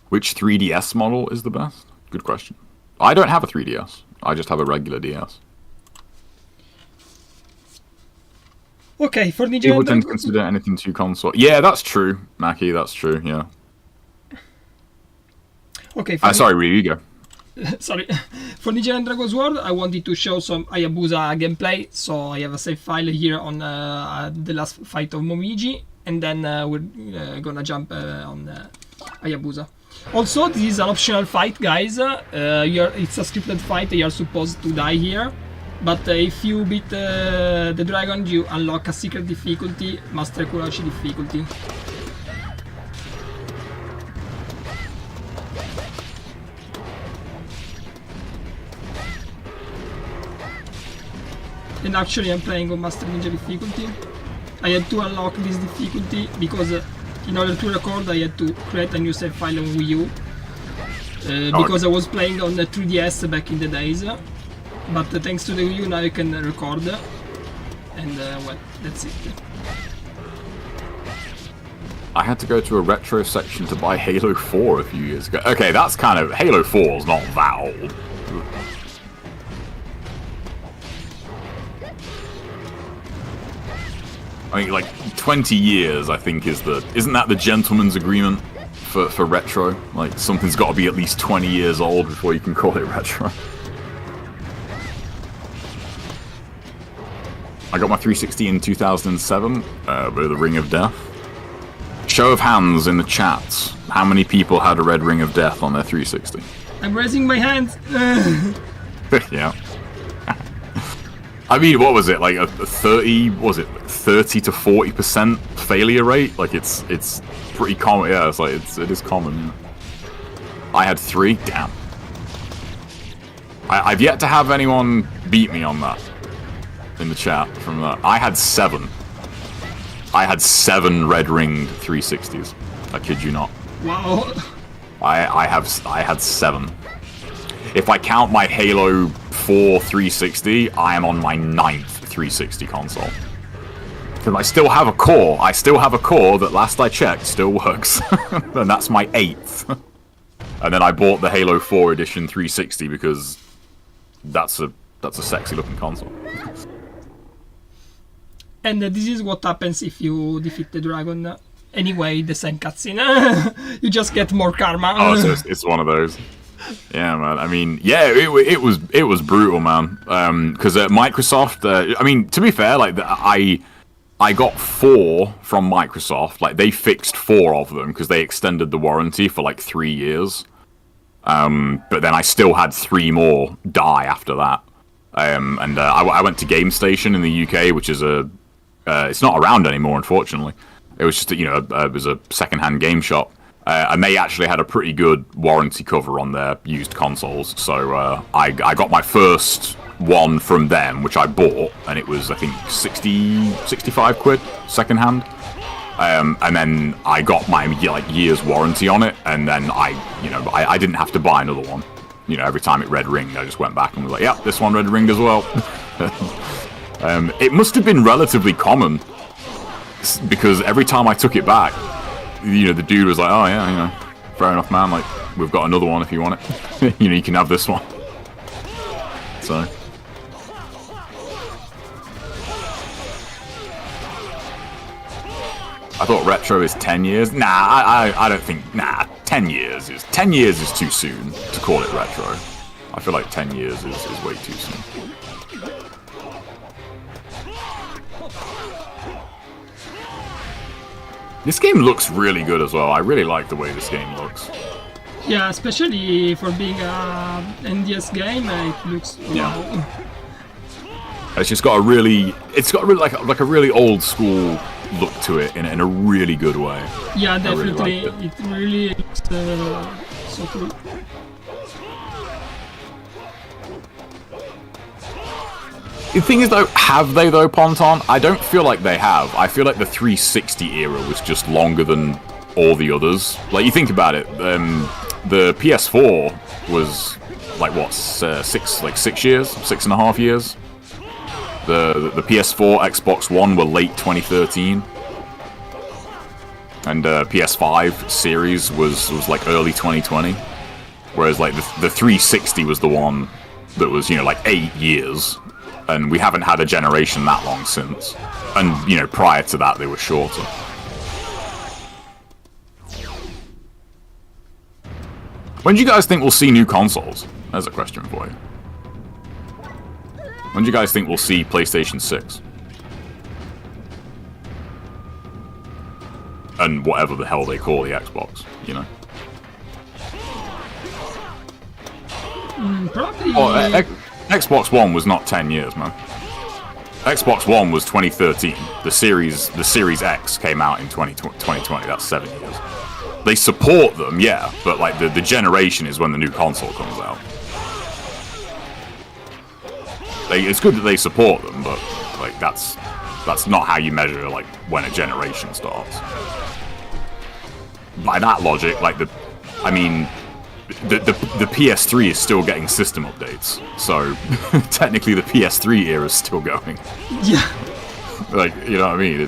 Which 3DS model is the best? Good question. I don't have a 3DS. I just have a regular DS. Okay, for Ninja People tend to consider anything to console. Yeah, that's true, Mackie. That's true. Yeah. Okay. Sorry, Ryu, you go. Sorry. For Ninja and Dragon's World, I wanted to show some Hayabusa gameplay. So I have a save file here on the last fight of Momiji, and then we're gonna jump on Hayabusa. Also, this is an optional fight, guys. It's a scripted fight. You are supposed to die here. But if you beat the dragon, you unlock a secret difficulty, Master Kurashi difficulty. And actually I'm playing on Master Ninja difficulty. I had to unlock this difficulty because in order to record I had to create a new save file on Wii U. Because I was playing on the 3DS back in the days. But thanks to the Wii U now I can record, and well, that's it. I had to go to a retro section to buy Halo 4 a few years ago. Okay, that's kind of... Halo 4 is not that old. I mean, like, 20 years, I think, is the... Isn't that the gentleman's agreement for retro? Like, something's got to be at least 20 years old before you can call it retro. I got my 360 in 2007, with the Ring of Death. Show of hands in the chats. How many people had a red Ring of Death on their 360? I'm raising my hands! Yeah. I mean, what was it? Like a 30 to 40% failure rate? Like it's pretty common. Yeah, it's like it is common. Yeah. I had 3. Damn. I've yet to have anyone beat me on that. In the chat from that. I had 7. I had 7 red ringed 360s. I kid you not. Wow. I had 7. If I count my Halo 4 360, I am on my 9th 360 console. Because I still have a core. I still have a core that last I checked still works. And that's my 8th. And then I bought the Halo 4 edition 360 because that's a sexy looking console. And this is what happens if you defeat the dragon. Anyway, the same cutscene. You just get more karma. Oh, so it's one of those. Yeah, man. I mean, yeah, it was brutal, man. Because at Microsoft, I mean, to be fair, like I got 4 from Microsoft. Like they fixed 4 of them because they extended the warranty for like 3 years. But then I still had 3 more die after that. I went to GameStation in the UK, which is it's not around anymore, unfortunately. It was just, it was a second-hand game shop. And they actually had a pretty good warranty cover on their used consoles. So I got my first one from them, which I bought, and it was, I think, 65 quid second-hand. And then I got my year's warranty on it, and then I didn't have to buy another one. Every time it red ringed, I just went back and was like, "Yep, this one red ringed as well." It must have been relatively common, because every time I took it back, the dude was like, "Oh yeah, fair enough, man. Like, we've got another one if you want it. You can have this one." So. I thought retro is 10 years. Nah, I don't think. Nah, 10 years is too soon to call it retro. I feel like 10 years is way too soon. This game looks really good as well. I really like the way this game looks. Yeah, especially for being a NDS game, it looks wow. It's just got a really, like a really old school look to it in a really good way. Yeah, definitely. Really it really looks so cool. The thing is, though, have they, though, Ponton? I don't feel like they have. I feel like the 360 era was just longer than all the others. Like, you think about it, the PS4 was, like, what, 6 years? 6.5 years? The PS4, Xbox One were late 2013. And PS5 series was like early 2020. Whereas, like, the 360 was the one that was, like 8 years. And we haven't had a generation that long since. And, prior to that, they were shorter. When do you guys think we'll see new consoles? There's a question for you. When do you guys think we'll see PlayStation 6? And whatever the hell they call the Xbox, Probably. Oh, Xbox One was not 10 years, man. Xbox One was 2013. The Series X came out in 2020. That's 7 years. They support them, yeah, but like the generation is when the new console comes out. It's good that they support them, but like that's not how you measure like when a generation starts. By that logic, like the PS3 is still getting system updates, so technically the PS3 era is still going. Yeah. Like, you know what I mean?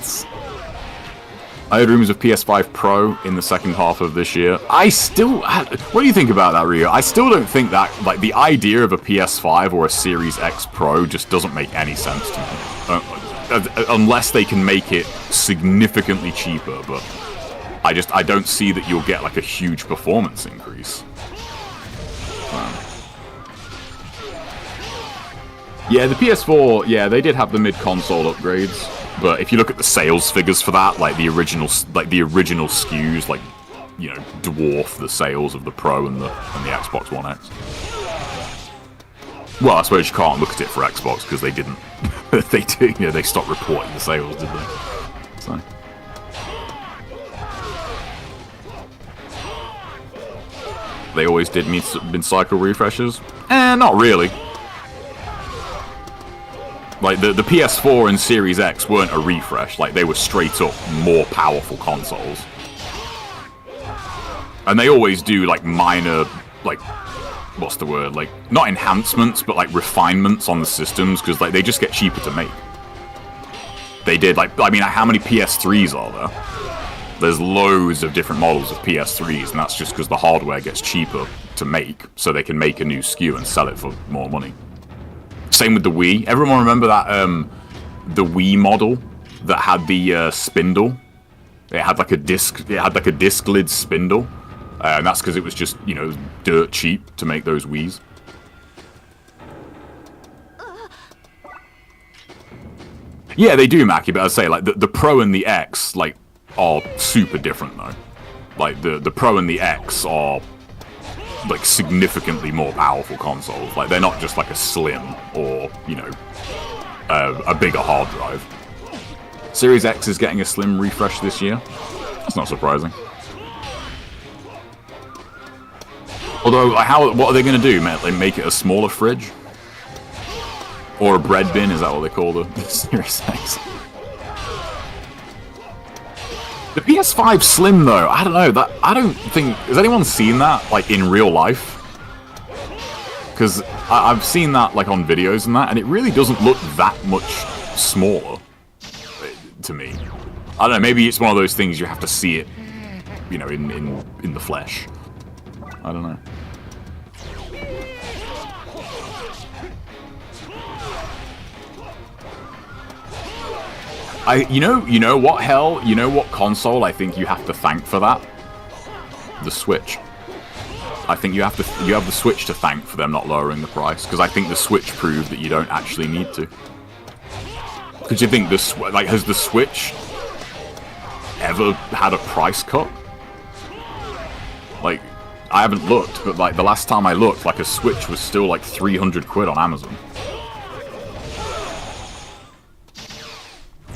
I heard rumors of PS5 Pro in the second half of this year. What do you think about that, Rio? I still don't think that, like, the idea of a PS5 or a Series X Pro just doesn't make any sense to me. Unless they can make it significantly cheaper, but I don't see that you'll get, like, a huge performance increase. Yeah, the PS4, yeah, they did have the mid-console upgrades, but if you look at the sales figures for that, like the original SKUs, like, dwarf the sales of the Pro and the Xbox One X. Well, I suppose you can't look at it for Xbox because they didn't. They stopped reporting the sales, did they? So. They always did mid-cycle refreshes? Not really. Like, the PS4 and Series X weren't a refresh. Like, they were straight up more powerful consoles. And they always do, like, minor, like, what's the word? Like, not enhancements, but, like, refinements on the systems, because, like, they just get cheaper to make. They did, like, I mean, how many PS3s are there? There's loads of different models of PS3s, and that's just because the hardware gets cheaper to make, so they can make a new SKU and sell it for more money. Same with the Wii. Everyone remember that the Wii model that had the spindle? It had like a disc. It had like a disc lid spindle, and that's because it was just dirt cheap to make those Wiis. Yeah, they do, Mackie. But I'd say like the Pro and the X like are super different though. Like the Pro and the X are like significantly more powerful consoles. Like they're not just like a slim or a bigger hard drive. Series X is getting a slim refresh this year. That's not surprising. Although, what are they going to do? Make it a smaller fridge? Or a bread bin? Is that what they call the Series X? The PS5 Slim, though, I don't know. I don't think... Has anyone seen that, like, in real life? Because I've seen that, like, on videos and that, and it really doesn't look that much smaller to me. I don't know, maybe it's one of those things you have to see it, you know, in the flesh. I don't know. You know what console I think you have to thank for that? The Switch. I think you have the Switch to thank for them not lowering the price, because I think the Switch proved that you don't actually need to. Because you think has the Switch ever had a price cut? Like, I haven't looked, but like the last time I looked, like a Switch was still like 300 quid on Amazon.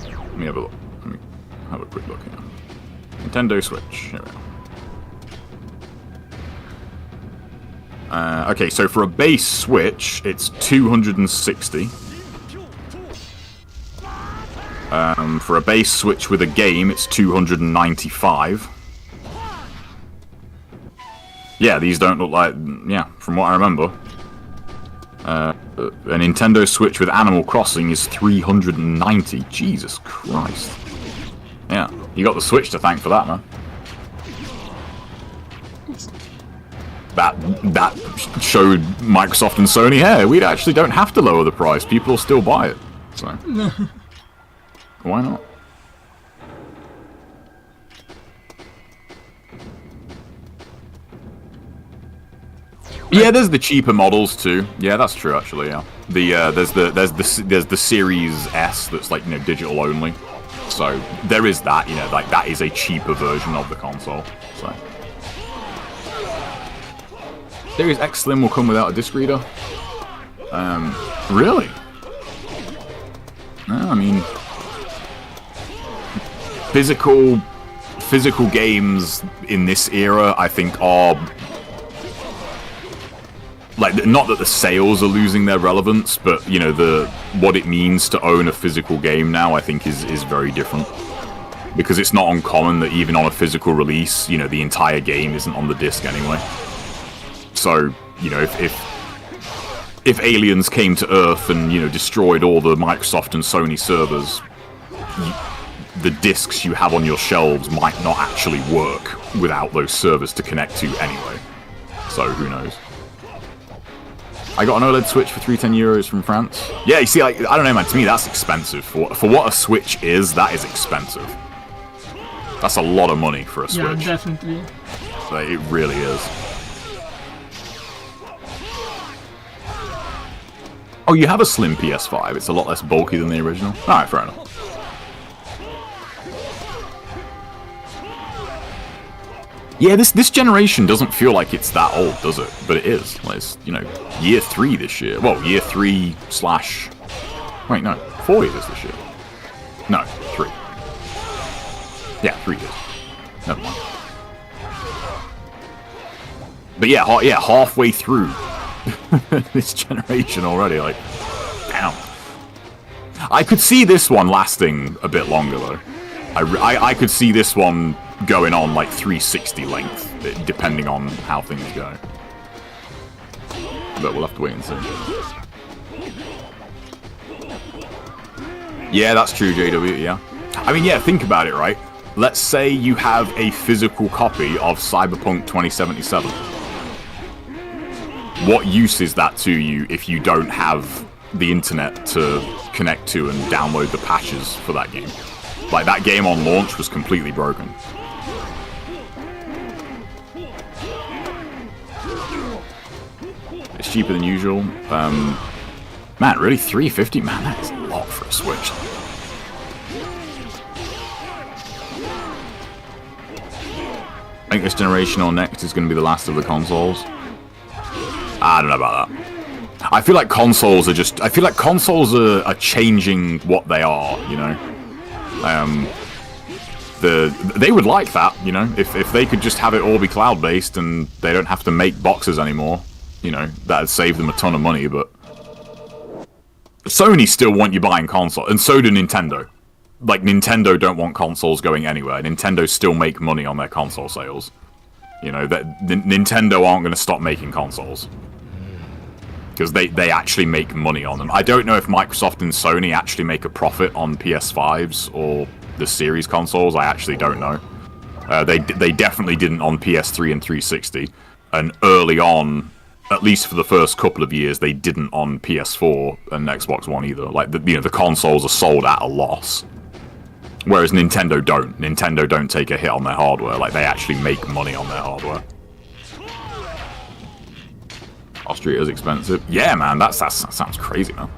Let me have a look. Let me have a quick look here. Nintendo Switch. Here we go. Okay, so for a base Switch, it's 260. For a base Switch with a game, it's 295. Yeah, these don't look like... Yeah, from what I remember. A Nintendo Switch with Animal Crossing is 390. Jesus Christ. Yeah, you got the Switch to thank for that, man. That showed Microsoft and Sony, hey, we actually don't have to lower the price. People will still buy it. So, why not? Yeah, there's the cheaper models too. Yeah, that's true actually. Yeah, there's the Series S that's like, you know, digital only. So there is that, you know, like that is a cheaper version of the console. So Series X Slim will come without a disc reader. Really? No, I mean, physical games in this era, I think, are like, not that the sales are losing their relevance, but you know, what it means to own a physical game now, I think is very different. Because it's not uncommon that even on a physical release, you know, the entire game isn't on the disc anyway. So, you know, if aliens came to Earth and, you know, destroyed all the Microsoft and Sony servers, the discs you have on your shelves might not actually work without those servers to connect to anyway. So, who knows? I got an OLED Switch for €310 from France. Yeah, you see, like, I don't know, man. To me, that's expensive. For what a Switch is, that is expensive. That's a lot of money for a Switch. Yeah, definitely. Like, it really is. Oh, you have a slim PS5. It's a lot less bulky than the original. Alright, fair enough. Yeah, this generation doesn't feel like it's that old, does it? But it is. Well, it's, you know, year 3 this year. Well, year 3 slash... Wait, no. 4 years this year. No, 3. Yeah, 3 years. Never mind. But yeah, halfway through this generation already, like, damn. I could see this one lasting a bit longer, though. I could see this one going on like 360 length, depending on how things go. But we'll have to wait and see. Yeah, that's true, JW, yeah. I mean, yeah, think about it, right? Let's say you have a physical copy of Cyberpunk 2077. What use is that to you if you don't have the internet to connect to and download the patches for that game? Like, that game on launch was completely broken. It's cheaper than usual. Man, really? $350? Man, that is a lot for a Switch. I think this generation or next is going to be the last of the consoles. I don't know about that. I feel like consoles are just... I feel like consoles are changing what they are, you know? They would like that, you know, if they could just have it all be cloud-based and they don't have to make boxes anymore, you know, that'd save them a ton of money, but Sony still want you buying console, and so do Nintendo. Like, Nintendo don't want consoles going anywhere. Nintendo still make money on their console sales. You know, that Nintendo aren't going to stop making consoles. Because they actually make money on them. I don't know if Microsoft and Sony actually make a profit on PS5s or the Series consoles. I actually don't know. They definitely didn't on PS3 and 360. And early on, at least for the first couple of years, they didn't on PS4 and Xbox One either. Like, the consoles are sold at a loss. Whereas Nintendo don't. Nintendo don't take a hit on their hardware. Like, they actually make money on their hardware. Austria is expensive. Yeah, man, that sounds crazy, man.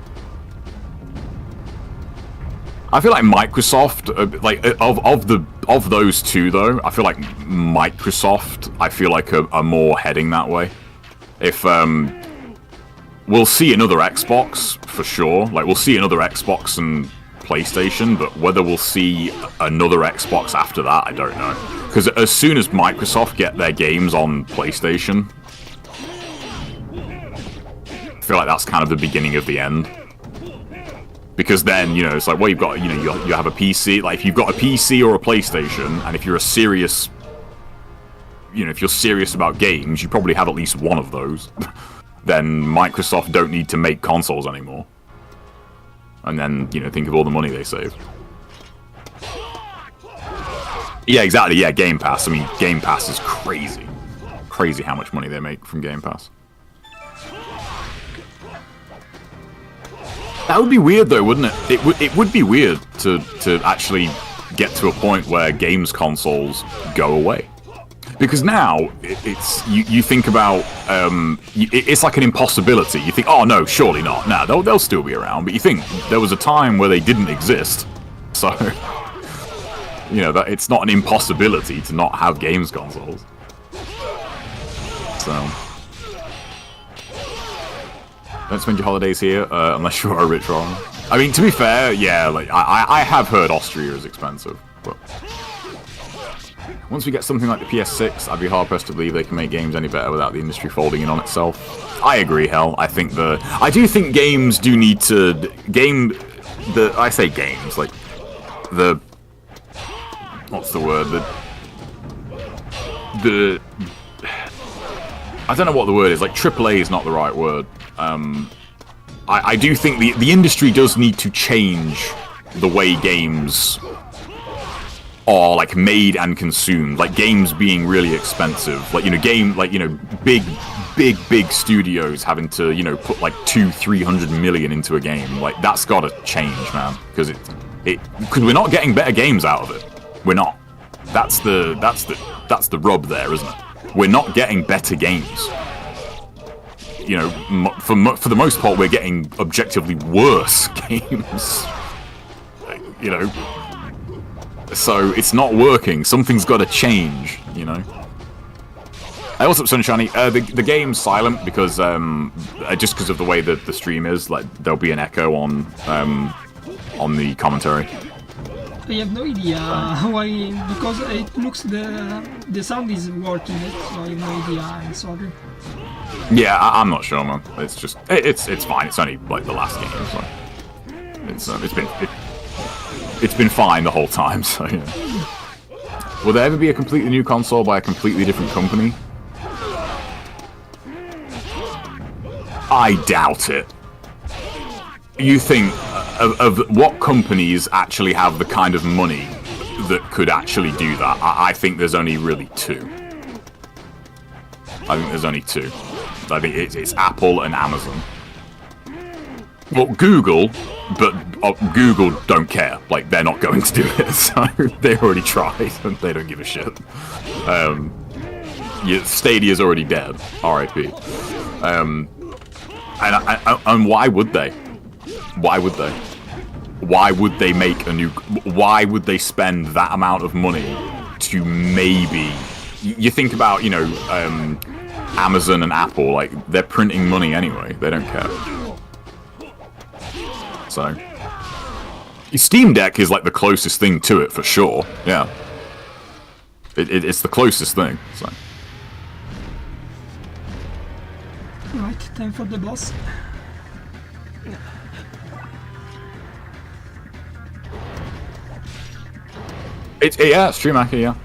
I feel like Microsoft, like, of those two, though, I feel like Microsoft, I feel like are more heading that way. If, we'll see another Xbox, for sure. Like, we'll see another Xbox and PlayStation, but whether we'll see another Xbox after that, I don't know. Because as soon as Microsoft get their games on PlayStation, I feel like that's kind of the beginning of the end. Because then, you know, it's like, well, you've got, you know, you have a PC. Like, if you've got a PC or a PlayStation, and if you're a serious, you know, if you're serious about games, you probably have at least one of those. Then Microsoft don't need to make consoles anymore. And then, you know, think of all the money they save. Yeah, exactly, yeah, Game Pass. I mean, Game Pass is crazy. Crazy how much money they make from Game Pass. That would be weird, though, wouldn't it? It would be weird to actually get to a point where games consoles go away. Because now, it's you think about, it's like an impossibility. You think, oh no, surely not. Nah, they'll still be around. But you think, there was a time where they didn't exist. So, you know, that it's not an impossibility to not have games consoles. So... Don't spend your holidays here, unless you're a rich one. I mean, to be fair, yeah, like, I have heard Austria is expensive, but... Once we get something like the PS6, I'd be hard-pressed to believe they can make games any better without the industry folding in on itself. I agree, hell. I do think games do need to... I say games, like... What's the word? I don't know what the word is, like, AAA is not the right word. I do think the industry does need to change the way games are, like, made and consumed. Like, games being really expensive. Like, you know, big studios having to, you know, put like 200-300 million into a game. Like, that's gotta change, man. Because because we're not getting better games out of it. We're not. That's the rub there, isn't it? We're not getting better games. You know, for the most part, we're getting objectively worse games. You know, so it's not working. Something's got to change. You know. Hey, what's up, Sunshiny? The game's silent because just because of the way that the stream is. Like, there'll be an echo on the commentary. I have no idea why, because it looks the sound is working, so I have no idea. I'm sorry. Yeah, I'm not sure, man. It's just it's fine. It's only like the last game, so it's been fine the whole time. So yeah. Will there ever be a completely new console by a completely different company? I doubt it. You think of what companies actually have the kind of money that could actually do that? I think there's only really two. I think there's only two. I think it's Apple and Amazon. Well, Google, but Google don't care. Like, they're not going to do it, so they already tried, and they don't give a shit. Stadia's already dead. R.I.P. And why would they? Why would they? Why would they make a new... Why would they spend that amount of money to maybe... You think about, you know, Amazon and Apple, like, they're printing money anyway. They don't care. So... Steam Deck is like the closest thing to it for sure. Yeah, it's the closest thing. So. Alright, time for the boss. Yeah, Stream Hacker, yeah.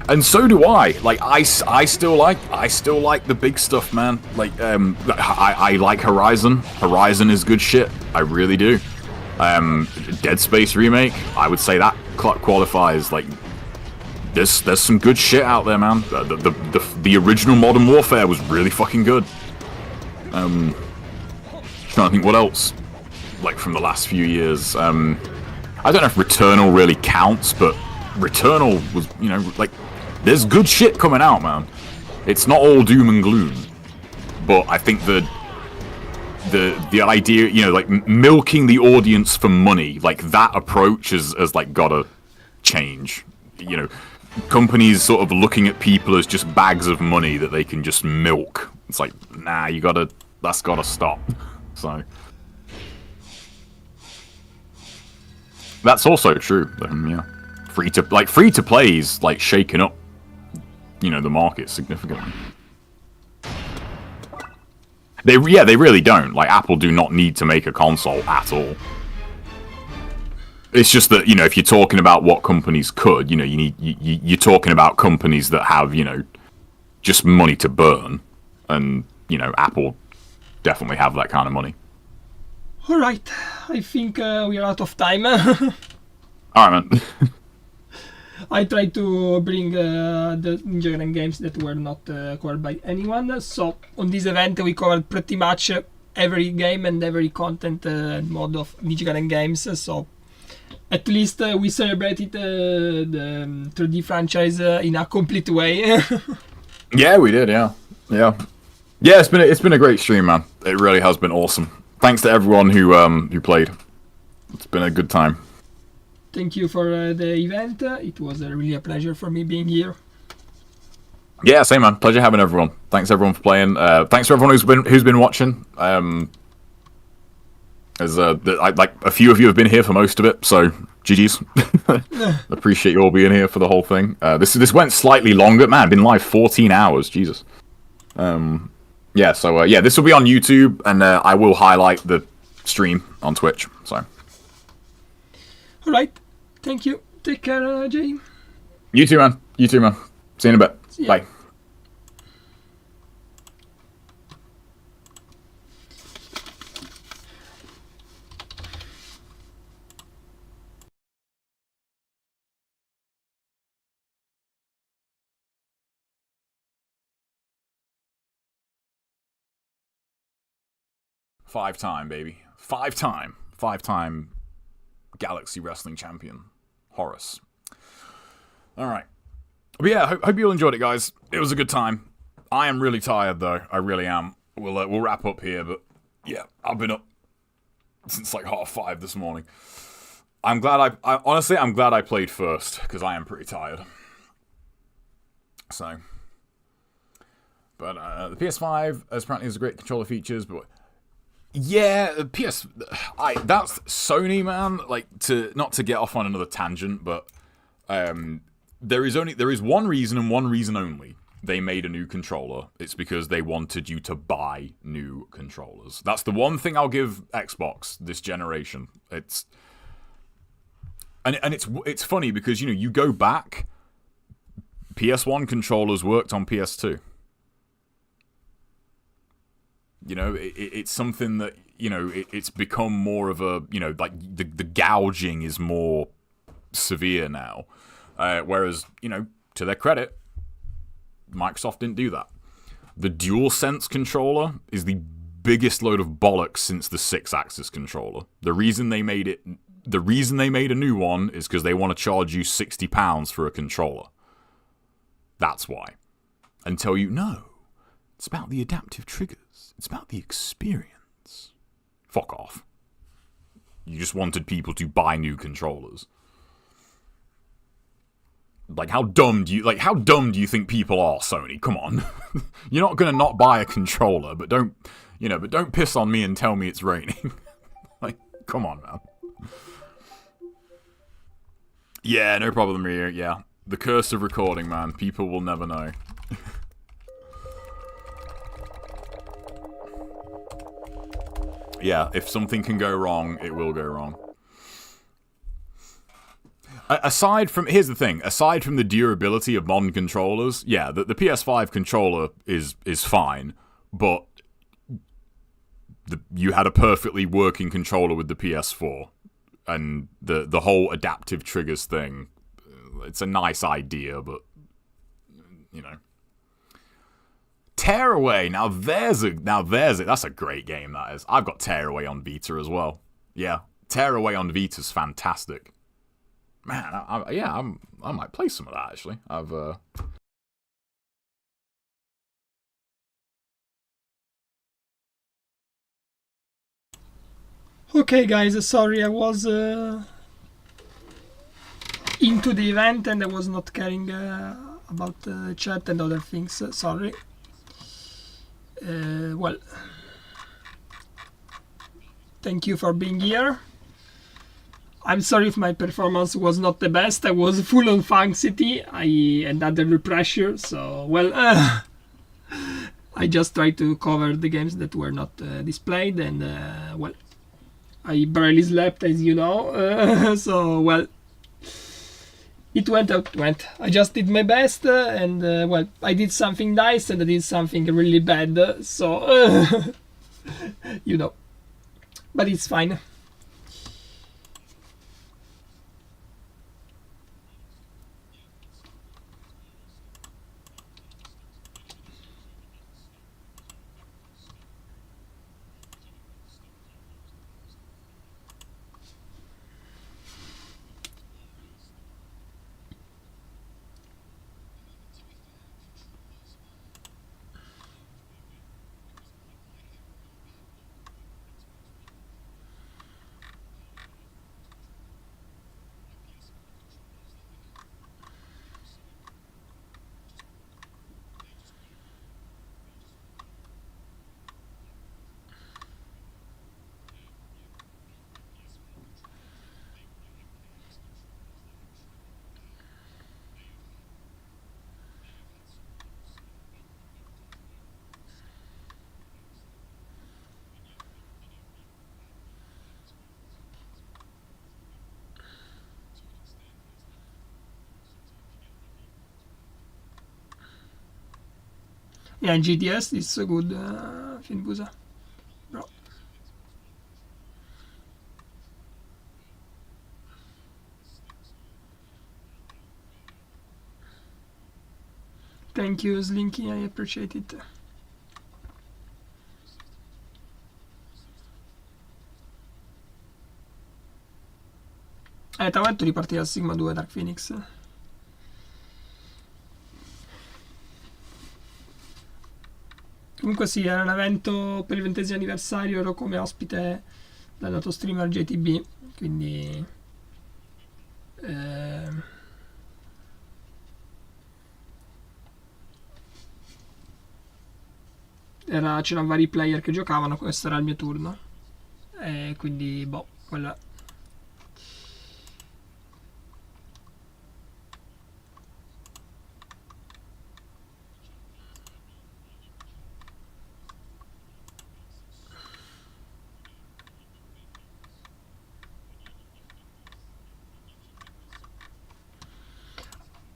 And so do I. Like I still like the big stuff, man. Like I like Horizon. Horizon is good shit. I really do. Dead Space remake, I would say that qualifies. Like there's some good shit out there, man. The original Modern Warfare was really fucking good. Trying to think what else. Like from the last few years. I don't know if Returnal really counts, but Returnal was, you know, like. There's good shit coming out, man. It's not all doom and gloom, but I think the idea, you know, like milking the audience for money, like that approach has like gotta change. You know, companies sort of looking at people as just bags of money that they can just milk. It's like, nah, that's gotta stop. So that's also true. Yeah, free to plays like shaking up. You know, the market significantly. They really don't. Like, Apple do not need to make a console at all. It's just that, you know, if you're talking about what companies could, you know, you're talking about companies that have, you know, just money to burn, and you know, Apple definitely have that kind of money. All right, I think we are out of time. All right, man. I tried to bring the Ninja Gaiden games that were not covered by anyone. So on this event we covered pretty much every game and every content and mode of Ninja Gaiden games. So at least we celebrated the 3D franchise in a complete way. Yeah, we did. Yeah. It's been a great stream, man. It really has been awesome. Thanks to everyone who played. It's been a good time. Thank you for the event. It was really a pleasure for me being here. Yeah, same, man. Pleasure having everyone. Thanks everyone for playing. Thanks for everyone who's been watching. Like a few of you have been here for most of it, so GG's. Appreciate you all being here for the whole thing. This went slightly longer, man. Been live 14 hours, Jesus. Yeah, so yeah, this will be on YouTube, and I will highlight the stream on Twitch. So. All right. Thank you. Take care, Jay. You too, man. See you in a bit. Yeah. Bye. Five-time, baby. Five-time Galaxy Wrestling Champion, Horace. Alright. But yeah, hope you all enjoyed it, guys. It was a good time. I am really tired, though. I really am. We'll wrap up here, but yeah, I've been up since like 5:30 this morning. I'm glad honestly, I'm glad I played first, because I am pretty tired. So. But the PS5 apparently has great controller features, but yeah, that's Sony, man. Like, not to get off on another tangent, but there is one reason and one reason only they made a new controller. It's because they wanted you to buy new controllers. That's the one thing I'll give Xbox this generation. It's funny because, you know, you go back, PS1 controllers worked on PS2. You know, it's something that, you know, it's become more of a, you know, like the gouging is more severe now. Whereas, you know, to their credit, Microsoft didn't do that. The DualSense controller is the biggest load of bollocks since the 6-axis controller. The reason they made a new one is because they want to charge you £60 for a controller. That's why. And tell you, no, it's about the adaptive triggers. It's about the experience. Fuck off. You just wanted people to buy new controllers. Like, how dumb do you think people are, Sony? Come on. You're not gonna not buy a controller, but don't piss on me and tell me it's raining. Like, Come on, man. Yeah, no problem here. Yeah. The curse of recording, man. People will never know. Yeah, if something can go wrong, it will go wrong. Aside from... Here's the thing. Aside from the durability of modern controllers, yeah, the PS5 controller is fine, but you had a perfectly working controller with the PS4. And the whole adaptive triggers thing, it's a nice idea, but, you know. Tearaway, now there's it. That's a great game, that is. I've got Tearaway on Vita as well. Yeah, Tearaway on Vita's fantastic. Man, I might play some of that, actually. Okay, guys, sorry, I was into the event and I was not caring about chat and other things. Sorry. Well, thank you for being here. I'm sorry if my performance was not the best. I was full on Funksity. I had under pressure, so, well, I just tried to cover the games that were not displayed, and, well, I barely slept, as you know, so, well, it went out, I just did my best, and, well, I did something nice and I did something really bad, so, you know, but it's fine. Yeah, GTS is so good, Finbusa. Bro. Thank you, Slinky, I appreciate it. Ti avevo detto di partire al Sigma 2 Dark Phoenix. Comunque sì, era un evento per il 20° anniversario, ero come ospite dal dato streamer Jaytb, quindi c'erano vari player che giocavano, questo era il mio turno, e quindi boh, quella.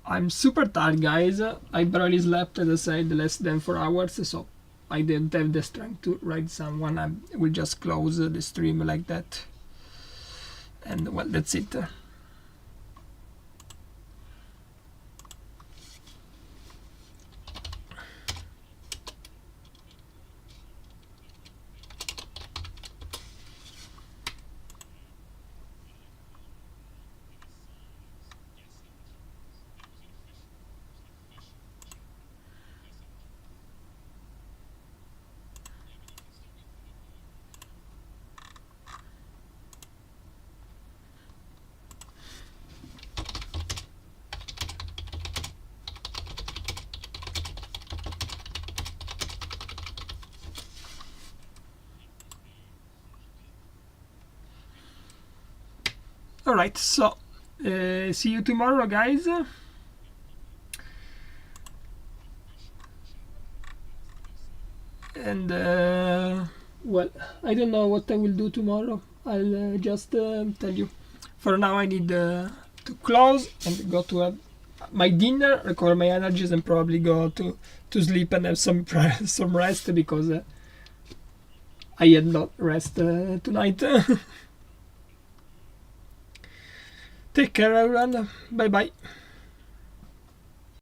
I'm super tired, guys. I barely slept, as I said, less than 4 hours, so I didn't have the strength to ride someone. I will just close the stream like that. And, well, that's it. Alright, so see you tomorrow, guys. And well, I don't know what I will do tomorrow. I'll just tell you. For now, I need to close and go to have my dinner, recover my energies, and probably go to sleep and have some some rest, because I had not rest tonight. Take care, everyone. Bye bye.